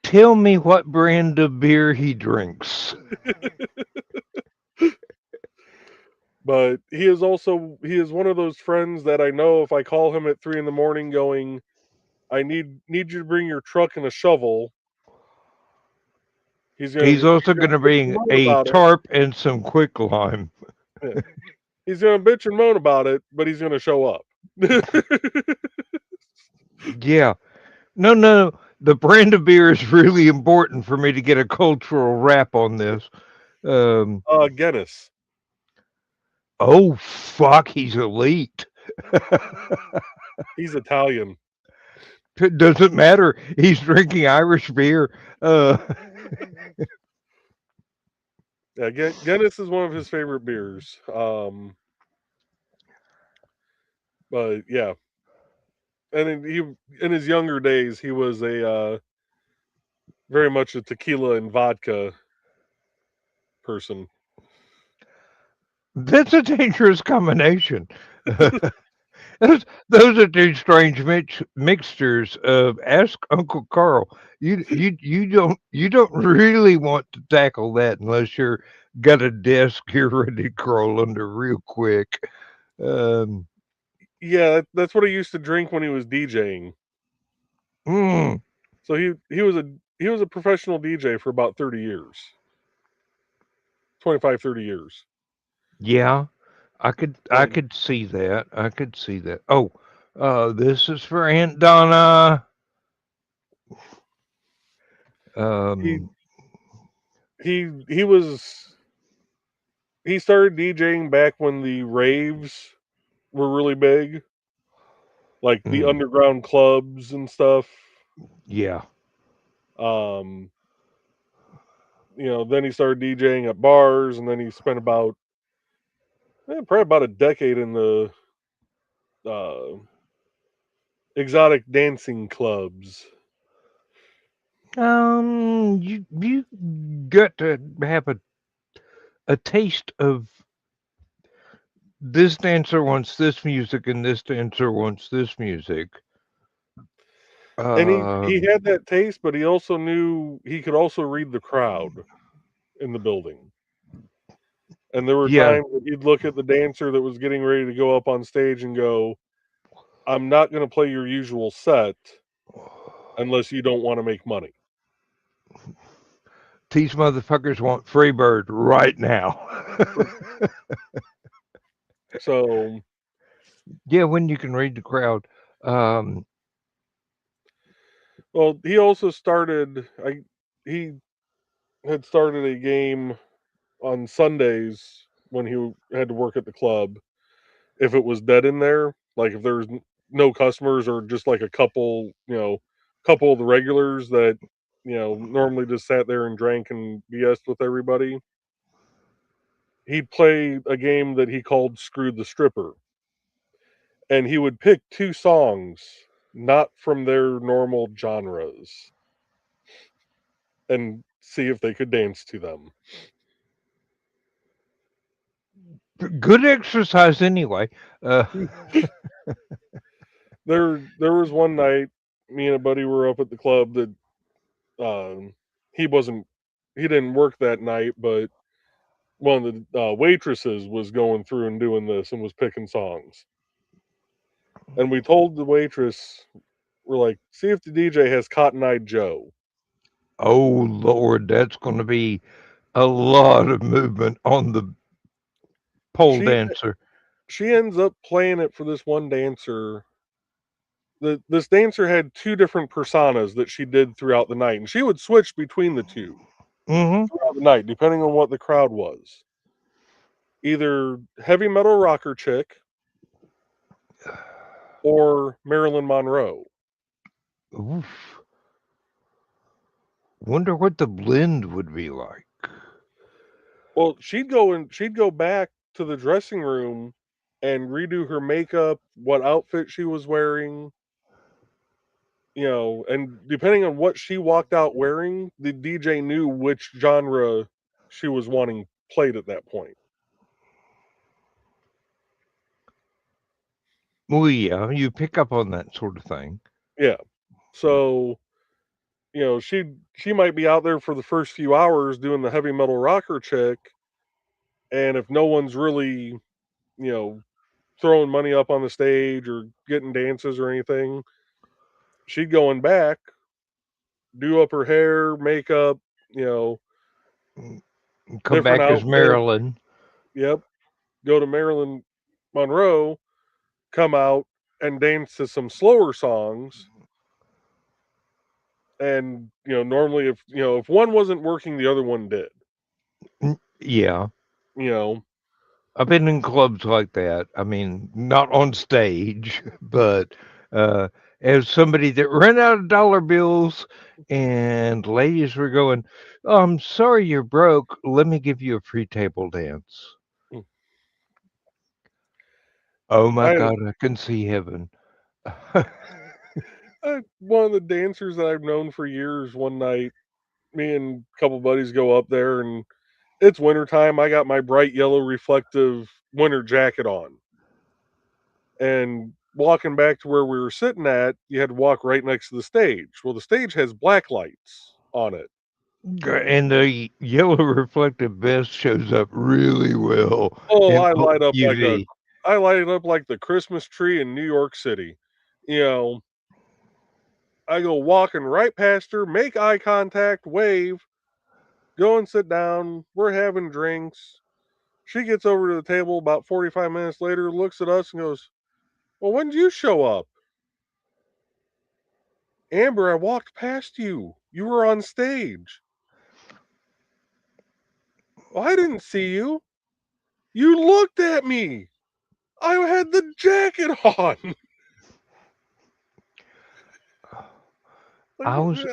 Tell me what brand of beer he drinks. But he is one of those friends that I know if I call him at 3 a.m. going, I need you to bring your truck and a shovel. He's also going to bring a tarp and some quicklime. Yeah. He's going to bitch and moan about it, but he's going to show up. Yeah. No. The brand of beer is really important for me to get a cultural wrap on this. Guinness. Oh, fuck, he's elite. He's Italian. It doesn't matter. He's drinking Irish beer. Yeah, Guinness is one of his favorite beers. But yeah. And in his younger days, he was a very much a tequila and vodka person. That's a dangerous combination. Those are two strange mixtures. Ask Uncle Carl. You don't really want to tackle that unless you're got a desk you're ready to crawl under real quick. Yeah, that's what he used to drink when he was DJing. So he was a professional DJ for about 30 years. 25, 30 years. Yeah. I could see that. I could see that. Oh, this is for Aunt Donna. He started DJing back when the raves were really big, like the underground clubs and stuff. Yeah. Then he started DJing at bars, and then he spent probably about a decade in the exotic dancing clubs. You got to have a taste of this dancer wants this music and this dancer wants this music. And he had that taste, but he also knew he could also read the crowd in the building. And there were times that he'd look at the dancer that was getting ready to go up on stage and go, I'm not going to play your usual set unless you don't want to make money. These motherfuckers want Freebird right now. So Yeah, when you can read the crowd. Um, Well, he also started. He had started a game on Sundays when he had to work at the club. If it was dead in there, like if there's no customers or just like a couple, couple of the regulars that normally just sat there and drank and BS'd with everybody, he'd play a game that he called "Screw the Stripper," and he would pick two songs not from their normal genres and see if they could dance to them. good exercise anyway. Uh, There was one night, me and a buddy were up at the club that um, he wasn't he didn't work that night, but one of the waitresses was going through and doing this and was picking songs. And we told the waitress, we're like, see if the DJ has Cotton Eye Joe. oh Lord, that's going to be a lot of movement on the pole She dancer. she ends up playing it for this one dancer. This dancer had two different personas that she did throughout the night, and she would switch between the two Hmm. throughout the night, depending on what the crowd was. Either heavy metal rocker chick or Marilyn Monroe. Oof. Wonder what the blend would be like. Well, she'd go back to the dressing room and redo her makeup, what outfit she was wearing, and depending on what she walked out wearing, the DJ knew which genre she was wanting played at that point. Well, yeah, you pick up on that sort of thing. Yeah. So, she might be out there for the first few hours doing the heavy metal rocker chick, and if no one's really, you know, throwing money up on the stage or getting dances or anything, she'd go in back, do up her hair, makeup, you know, Come different back as outfit. Marilyn. Yep. Go to Marilyn Monroe, come out and dance to some slower songs. And, normally if one wasn't working, the other one did. Yeah, You know, I've been in clubs like that. I mean, not on stage, but uh, as somebody that ran out of dollar bills, and ladies were going, "Oh, I'm sorry you're broke. Let me give you a free table dance." Oh my I, God, I can see heaven. one of the dancers that I've known for years, one night, me and a couple buddies go up there and it's wintertime. I got my bright yellow reflective winter jacket on. And walking back to where we were sitting at, you had to walk right next to the stage. Well, the stage has black lights on it. And the yellow reflective vest shows up really well Oh, in UV. I light it up like the Christmas tree in New York City. You know, I go walking right past her, make eye contact, wave, go and sit down. We're having drinks. She gets over to the table about 45 minutes later, looks at us and goes, "Well, when did you show up?" "Amber, I walked past you. You were on stage." "Well, I didn't see you." "You looked at me. I had the jacket on." Like, I was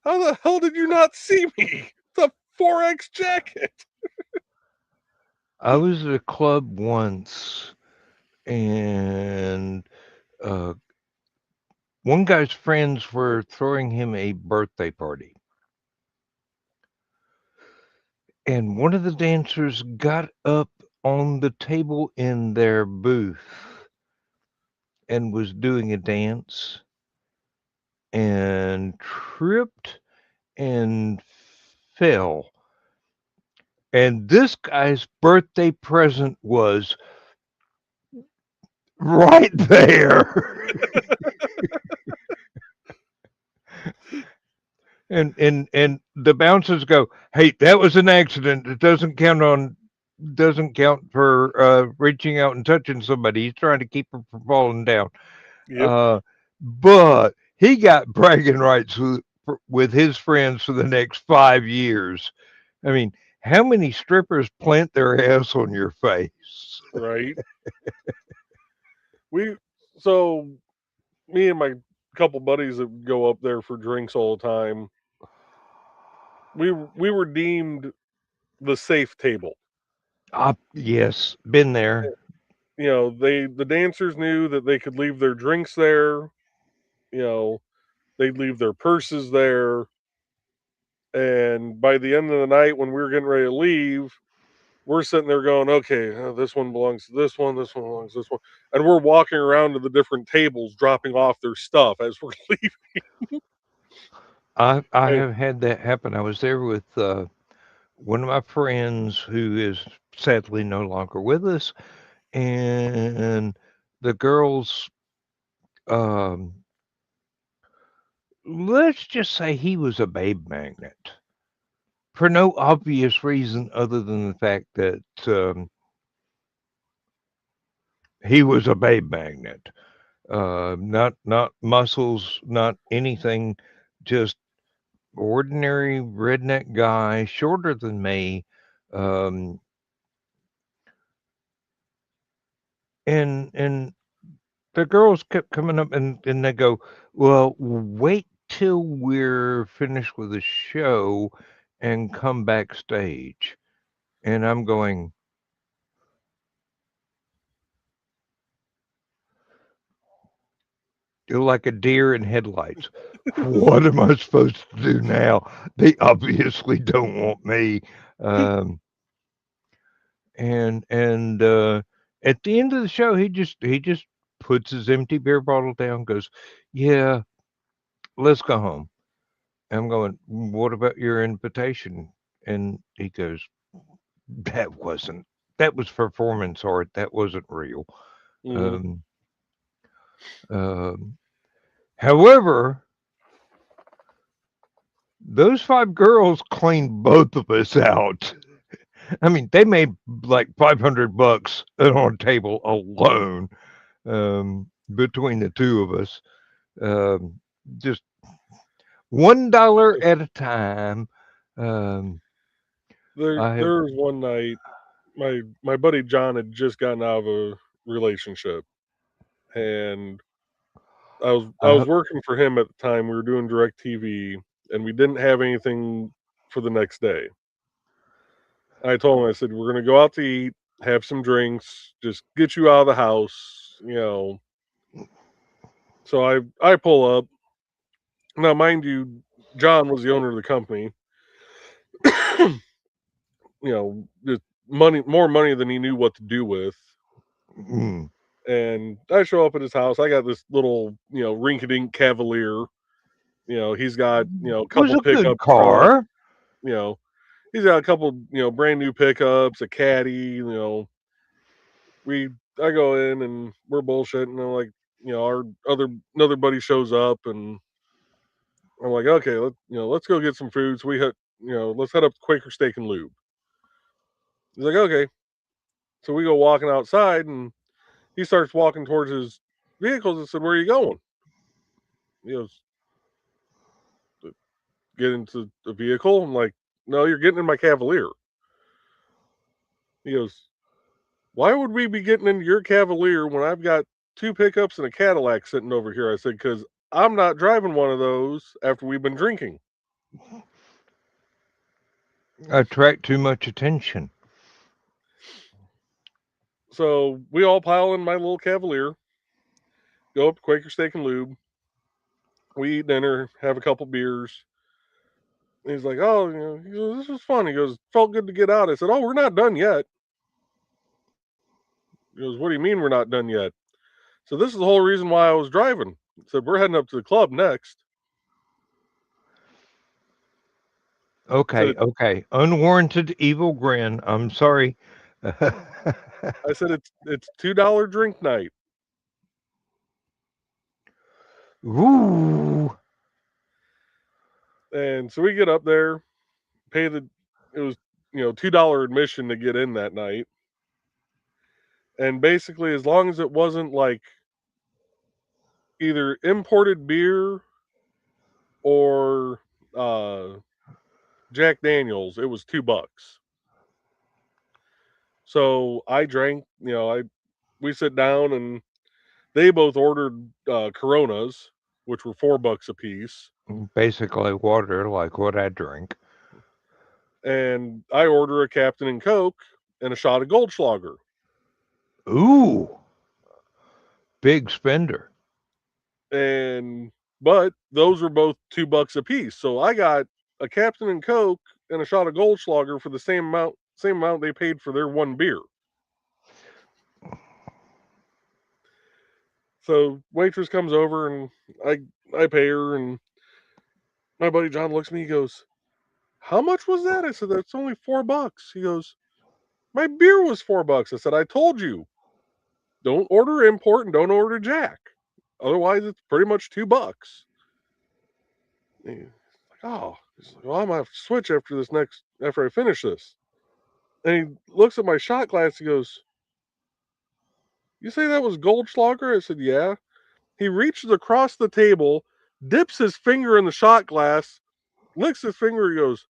how the hell did you not see me? It's a 4X jacket. I was at a club once, and uh, one guy's friends were throwing him a birthday party. And one of the dancers got up on the table in their booth and was doing a dance and tripped and fell. And this guy's birthday present was right there. And the bouncers go, "Hey, that was an accident. It doesn't count on doesn't count for reaching out and touching somebody. He's trying to keep her from falling down. Yep. But he got bragging rights with his friends for the next 5 years. I mean, how many strippers plant their ass on your face? Right. So me and my couple buddies that go up there for drinks all the time, we were deemed the safe table. Yes, been there. You know, the dancers knew that they could leave their drinks there. You know, they'd leave their purses there. And by the end of the night, when we were getting ready to leave, we're sitting there going, okay, this one belongs to this one belongs to this one. And we're walking around to the different tables, dropping off their stuff as we're leaving. I have had that happen. I was there with one of my friends who is sadly no longer with us, and the girls. Let's just say he was a babe magnet for no obvious reason other than the fact that he was a babe magnet. Not muscles, not anything, just ordinary redneck guy, shorter than me. And the girls kept coming up and they go, well, wait till we're finished with the show and come backstage. And I'm going, you're like a deer in headlights. What am I supposed to do now? They obviously don't want me. And at the end of the show, he just puts his empty beer bottle down, goes, yeah, let's go home. I'm going, what about your invitation? And he goes, that was performance art. That wasn't real. Mhm. However, those 5 girls cleaned both of us out. I mean, they made like $500 on a table alone between the two of us. Just $1 at a time. There was one night, my buddy John had just gotten out of a relationship, and I was working for him at the time. We were doing DirecTV, and we didn't have anything for the next day. I told him, I said, we're going to go out to eat, have some drinks, just get you out of the house, you know. So I pull up. Now, mind you, John was the owner of the company. You know, just more money than he knew what to do with. And I show up at his house. I got this little, rink-a-dink Cavalier. You know, he's got, a couple pickup car. You know, he's got a couple, brand new pickups, a caddy. I go in and we're bullshitting. And I'm like, our another buddy shows up, and I'm like, okay, let's go get some food. So let's head up to Quaker Steak and Lube. He's like, okay. So we go walking outside, and he starts walking towards his vehicles. I said, where are you going? He goes, get into the vehicle. I'm like, no, you're getting in my Cavalier. He goes, why would we be getting into your Cavalier when I've got 2 pickups and a Cadillac sitting over here? I said, because I'm not driving one of those after we've been drinking. Attract too much attention. So we all pile in my little Cavalier, go up to Quaker Steak and Lube. We eat dinner, have a couple beers. And he's like, oh, he goes, this was fun. He goes, felt good to get out. I said, oh, we're not done yet. He goes, what do you mean we're not done yet? So this is the whole reason why I was driving. I said, we're heading up to the club next. Okay, okay. Unwarranted evil grin. I'm sorry. I said, it's $2 drink night. Ooh. And so we get up there, it was $2 admission to get in that night. And basically, as long as it wasn't like either imported beer or Jack Daniels, it was $2. So I drank, we sit down and they both ordered Coronas, which were $4 a piece. Basically water, like what I drink. And I order a Captain and Coke and a shot of Goldschlager. Ooh, big spender. But those were both $2 a piece. So I got a Captain and Coke and a shot of Goldschlager for the same amount they paid for their one beer. So waitress comes over and I pay her, and my buddy John looks at me, he goes, "How much was that?" I said, "That's only $4." He goes, "My beer was $4." I said, "I told you, don't order import and don't order Jack. Otherwise it's pretty much $2." He's like, "Oh," he's like, "Well, I'm gonna have to switch after I finish this." And he looks at my shot glass, he goes, "You say that was Goldschlager?" I said, "Yeah." He reaches across the table, dips his finger in the shot glass, licks his finger, he goes,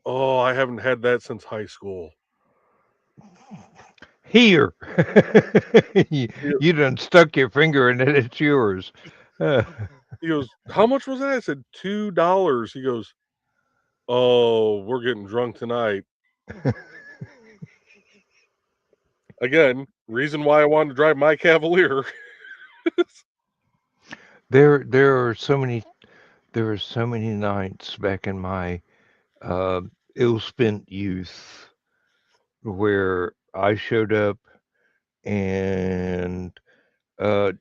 "Oh, I haven't had that since high school." Here. You done stuck your finger in it, it's yours. He goes, "How much was that?" I said, $2. He goes, "Oh, we're getting drunk tonight." Again, reason why I wanted to drive my Cavalier. There are so many nights back in my ill-spent youth where I showed up and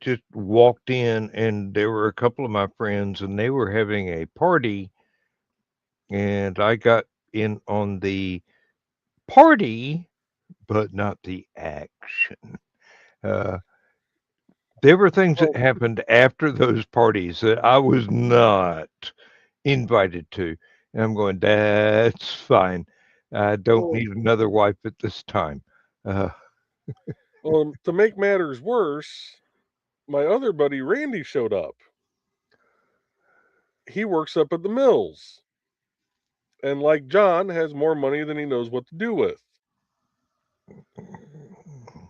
just walked in, and there were a couple of my friends, and they were having a party, and I got in on the party, but not the action. Uh, there were things that Well, happened after those parties that I was not invited to. And I'm going, that's fine. I don't well, need another wife at this time. Uh, to make matters worse, my other buddy Randy showed up. He works up at the mills, and like John, has more money than he knows what to do with.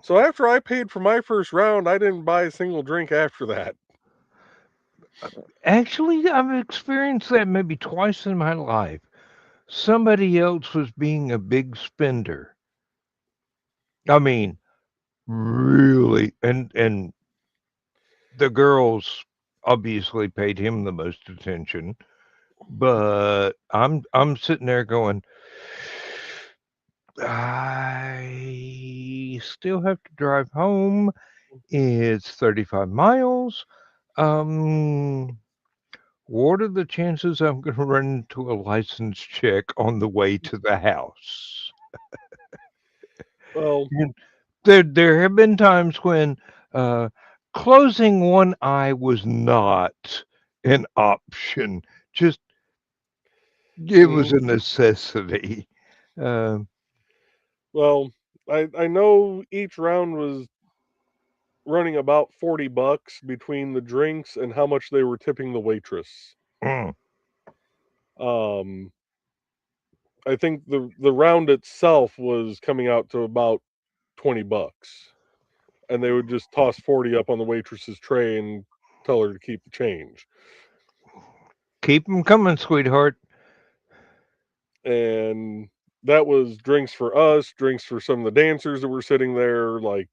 So after I paid for my first round, I didn't buy a single drink after that. Actually, I've experienced that maybe twice in my life. Somebody else was being a big spender. I mean, really, and the girls obviously paid him the most attention, but I'm sitting there going, I still have to drive home. It's 35 miles. Um, what are the chances I'm going to run into a license check on the way to the house? Well, And there have been times when uh, closing one eye was not an option. Just it was mm, a necessity. Um, well, I know each round was running about $40 between the drinks and how much they were tipping the waitress. mm, Um, I think the round itself was coming out to about $20, and they would just toss 40 up on the waitress's tray and tell her to keep the change. keep them coming, sweetheart. And that was drinks for us, drinks for some of the dancers that were sitting there. Like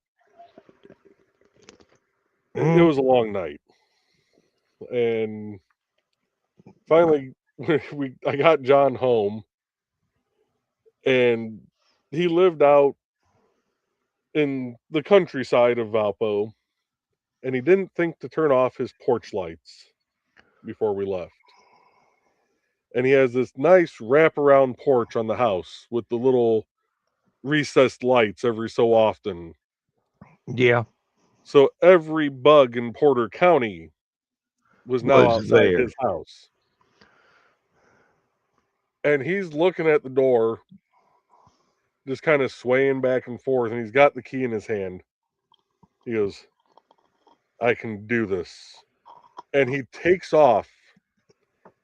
it Mm, was a long night, and finally, I got John home, and he lived out in the countryside of Valpo, and he didn't think to turn off his porch lights before we left. And he has this nice wraparound porch on the house with the little recessed lights every so often. yeah, So every bug in Porter County was now was outside there. his house. And he's looking at the door just kind of swaying back and forth, and he's got the key in his hand. He goes, I can do this. And he takes off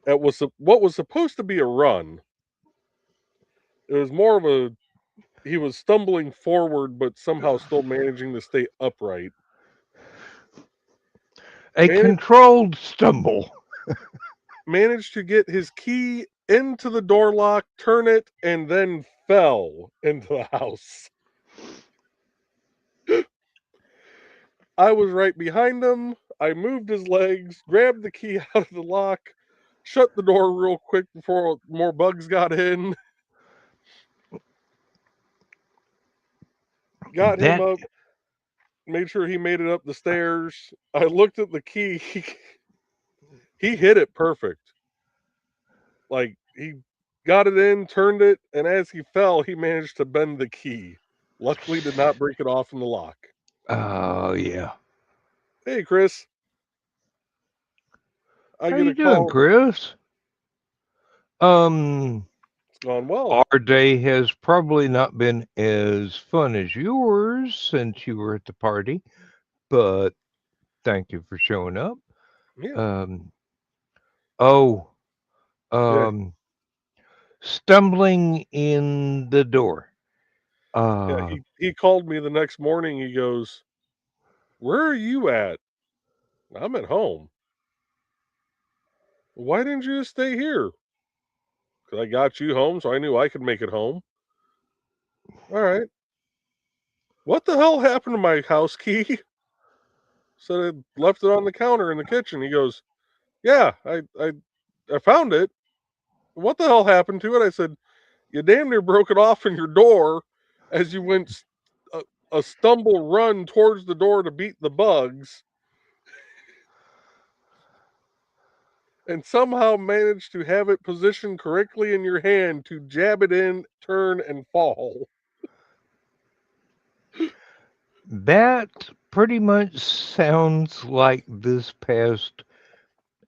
at what was supposed to be a run. It was more of a, he was stumbling forward, but somehow still managing to stay upright. A controlled stumble. Managed to get his key into the door lock, turn it, and then fell into the house. I was right behind him. I moved his legs, grabbed the key out of the lock, shut the door real quick before more bugs got in. Got him up, made sure he made it up the stairs. I looked at the key. He hit it perfect. Like, he got it in, turned it, and as he fell, he managed to bend the key. Luckily, did not break it off in the lock. Oh, yeah. Hey, Chris. How you doing, Chris? It's gone well. Our day has probably not been as fun as yours since you were at the party, but thank you for showing up. Yeah. Stumbling in the door. He called me the next morning. He goes, "Where are you at?" I'm at home. Why didn't you just stay here? Because I got you home, so I knew I could make it home. All right. What the hell happened to my house key? Said I left it on the counter in the kitchen. He goes, "Yeah, I found it. What the hell happened to it?" I said, "You damn near broke it off in your door as you went a stumble run towards the door to beat the bugs, and somehow managed to have it positioned correctly in your hand to jab it in, turn, and fall." That pretty much sounds like this past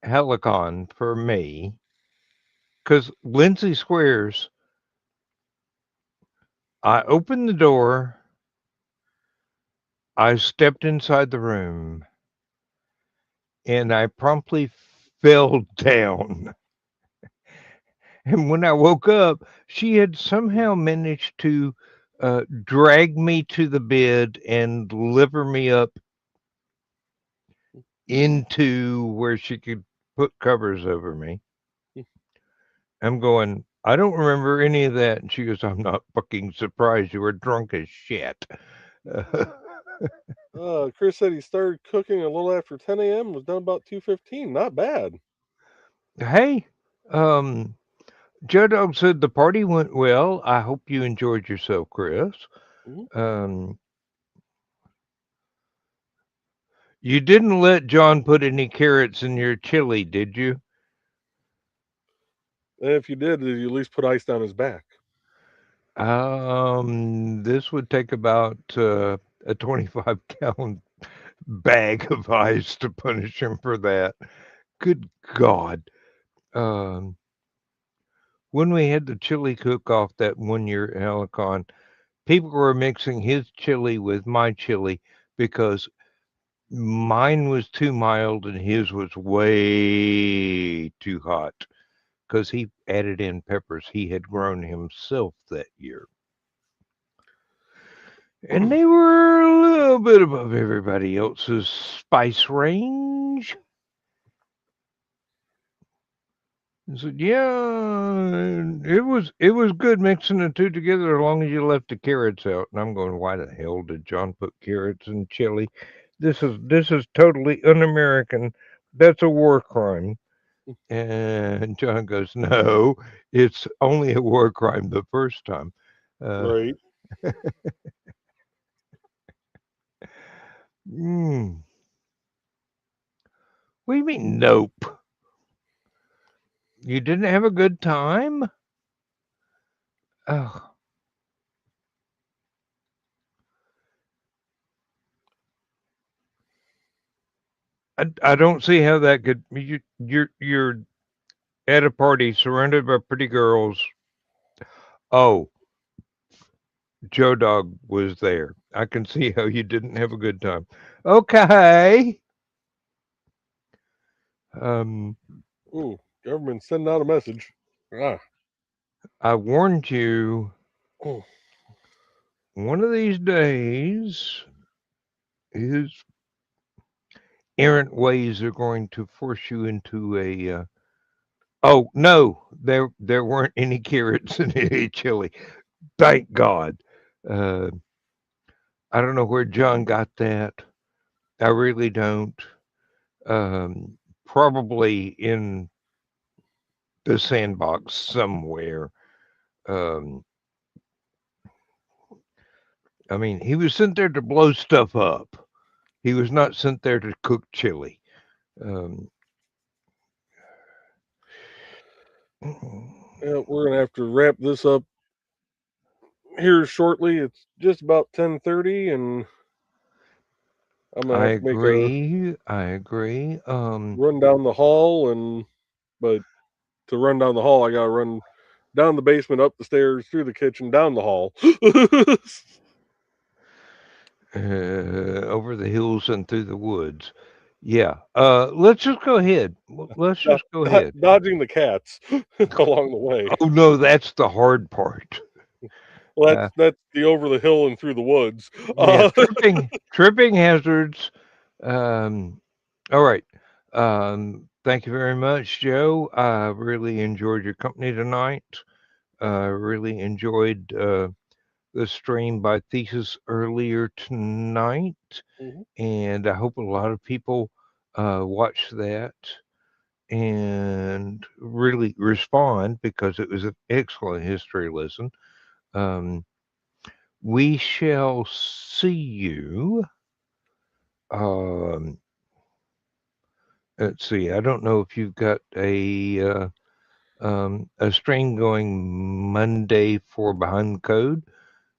Helicon for me, because Lindsay Squares, I opened the door, I stepped inside the room, and I promptly fell down. And when I woke up, she had somehow managed to drag me to the bed and liver me up into where she could put covers over me. I'm going, I don't remember any of that. And she goes, I'm not fucking surprised. You were drunk as shit. Chris said he started cooking a little after 10 a.m. was done about 2:15. Not bad. Hey, Joe Dog said the party went well. I hope you enjoyed yourself, Chris. Mm-hmm. You didn't let John put any carrots in your chili, did you? And if you did you at least put ice down his back? This would take about a 25-gallon bag of ice to punish him for that. Good God. When we had the chili cook-off that 1 year at Helicon, people were mixing his chili with my chili because mine was too mild and his was way too hot because he added in peppers he had grown himself that year. And they were a little bit above everybody else's spice range. I said, yeah, it was good mixing the two together as long as you left the carrots out. And I'm going, why the hell did John put carrots in chili? This is totally un-American. That's a war crime. And John goes, no, it's only a war crime the first time. Right. What do you mean, nope? You didn't have a good time? Oh. I don't see how that could. You're at a party surrounded by pretty girls. Oh, Joe Dog was there. I can see how you didn't have a good time. Okay. Um, Ooh, government sending out a message. Ah. I warned you. Oh, One of these days, his errant ways are going to force you into a. Oh no, there weren't any carrots in any chili. Thank God. Uh, I don't know where John got that. I really don't. Probably in the sandbox somewhere. Um, I mean, he was sent there to blow stuff up. He was not sent there to cook chili. Um, yeah, we're gonna have to wrap this up here shortly. It's just about 10:30, and I'm gonna I have to make a agree. I agree. run down the hall, but to run down the hall, I gotta run down the basement, up the stairs, through the kitchen, down the hall. Over the hills and through the woods. Yeah. Let's just go ahead. Let's just go ahead. Dodging the cats along the way. Oh no, that's the hard part. Well, Uh, that's the over the hill and through the woods. yeah, tripping hazards. All right. Thank you very much, Joe. I really enjoyed your company tonight. Really enjoyed the stream by Thesis earlier tonight, Mhm. and I hope a lot of people watch that and really respond because it was an excellent history lesson. Um, we shall see you. Um, let's see. I don't know if you've got a stream going Monday for Behind the Code.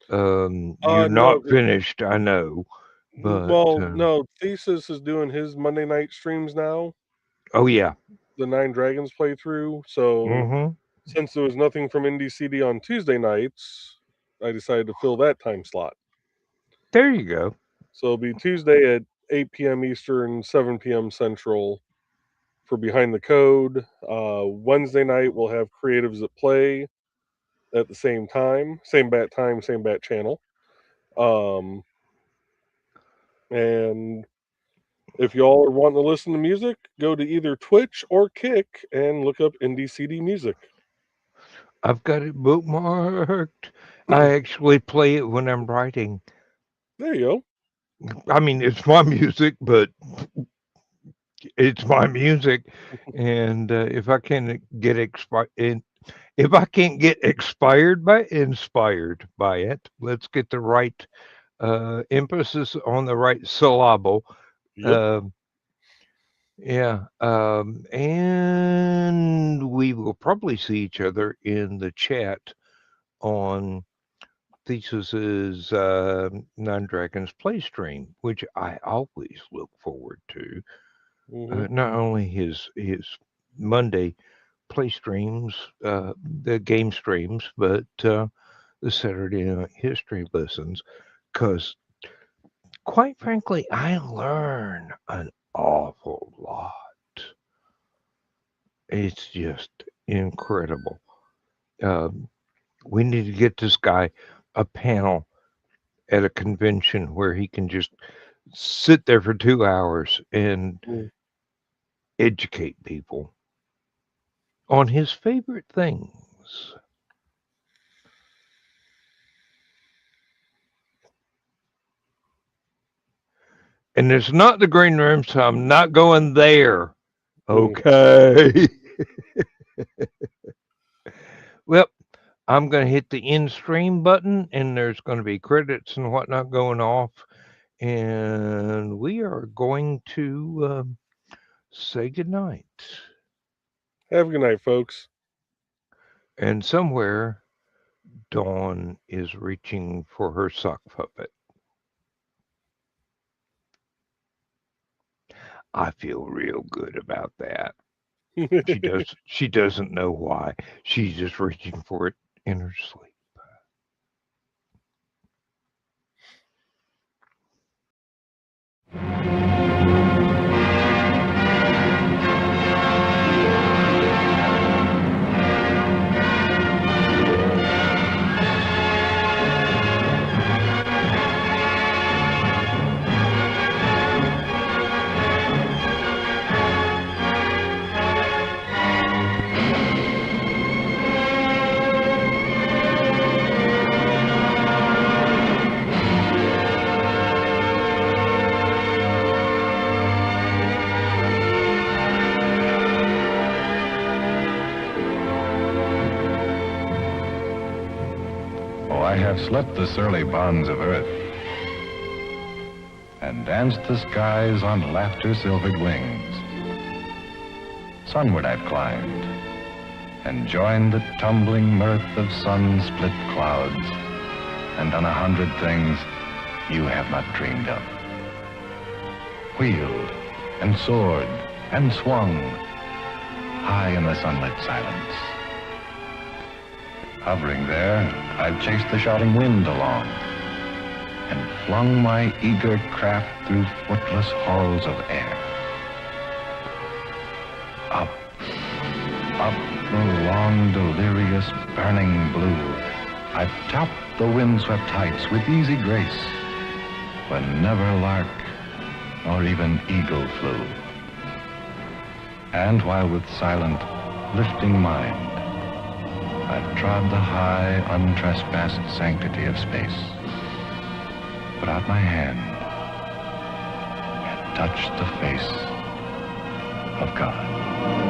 You're No, not finished, I know, but no. Thesis is doing his Monday night streams now, oh yeah. the Nine Dragons playthrough. So Mm-hmm. since there was nothing from Indie CD on Tuesday nights, I decided to fill that time slot. There you go. So it'll be Tuesday at 8 p.m. Eastern, 7 p.m. Central for Behind the Code. Wednesday night we'll have Creatives at Play at the same time, same bat time, same bat channel. Um, and if y'all are wanting to listen to music, go to either Twitch or Kick and look up Indie CD Music. I've got it bookmarked. I actually play it when I'm writing. There you I mean, it's my music, but it's my music, and if I can get if I can't get inspired by it, let's get the right emphasis on the right syllable. go. Yep. Um, yeah, and we will probably see each other in the chat on Thesis's Nine Dragons play stream, which I always look forward to. Hmm. Not only his Monday play streams, the game streams, but the Saturday night history lessons, because quite frankly, I learn an awful lot. It's just incredible. Um, we need to get this guy a panel at a convention where he can just sit there for 2 hours and Mm. educate people on his favorite things. And it's not the green room, so I'm not going there. Okay. Well, I'm going to hit the end stream button, and there's going to be credits and whatnot going off. And we are going to say goodnight. Have a good night, folks. And somewhere, Dawn is reaching for her sock puppet. I feel real good about that. She doesn't know why. She's just reaching for it in her sleep. I've slipped the surly bonds of earth and danced the skies on laughter-silvered wings. Sunward I've climbed and joined the tumbling mirth of sun-split clouds and done 100 things you have not dreamed of. Wheeled and soared and swung high in the sunlit silence. Hovering there, I've chased the shouting wind along and flung my eager craft through footless halls of air. Up, up the long, delirious, burning blue, I've topped the windswept heights with easy grace, when never lark nor even eagle flew. And while with silent, lifting mind, I've trod the high, untrespassed sanctity of space, put out my hand and touched the face of God.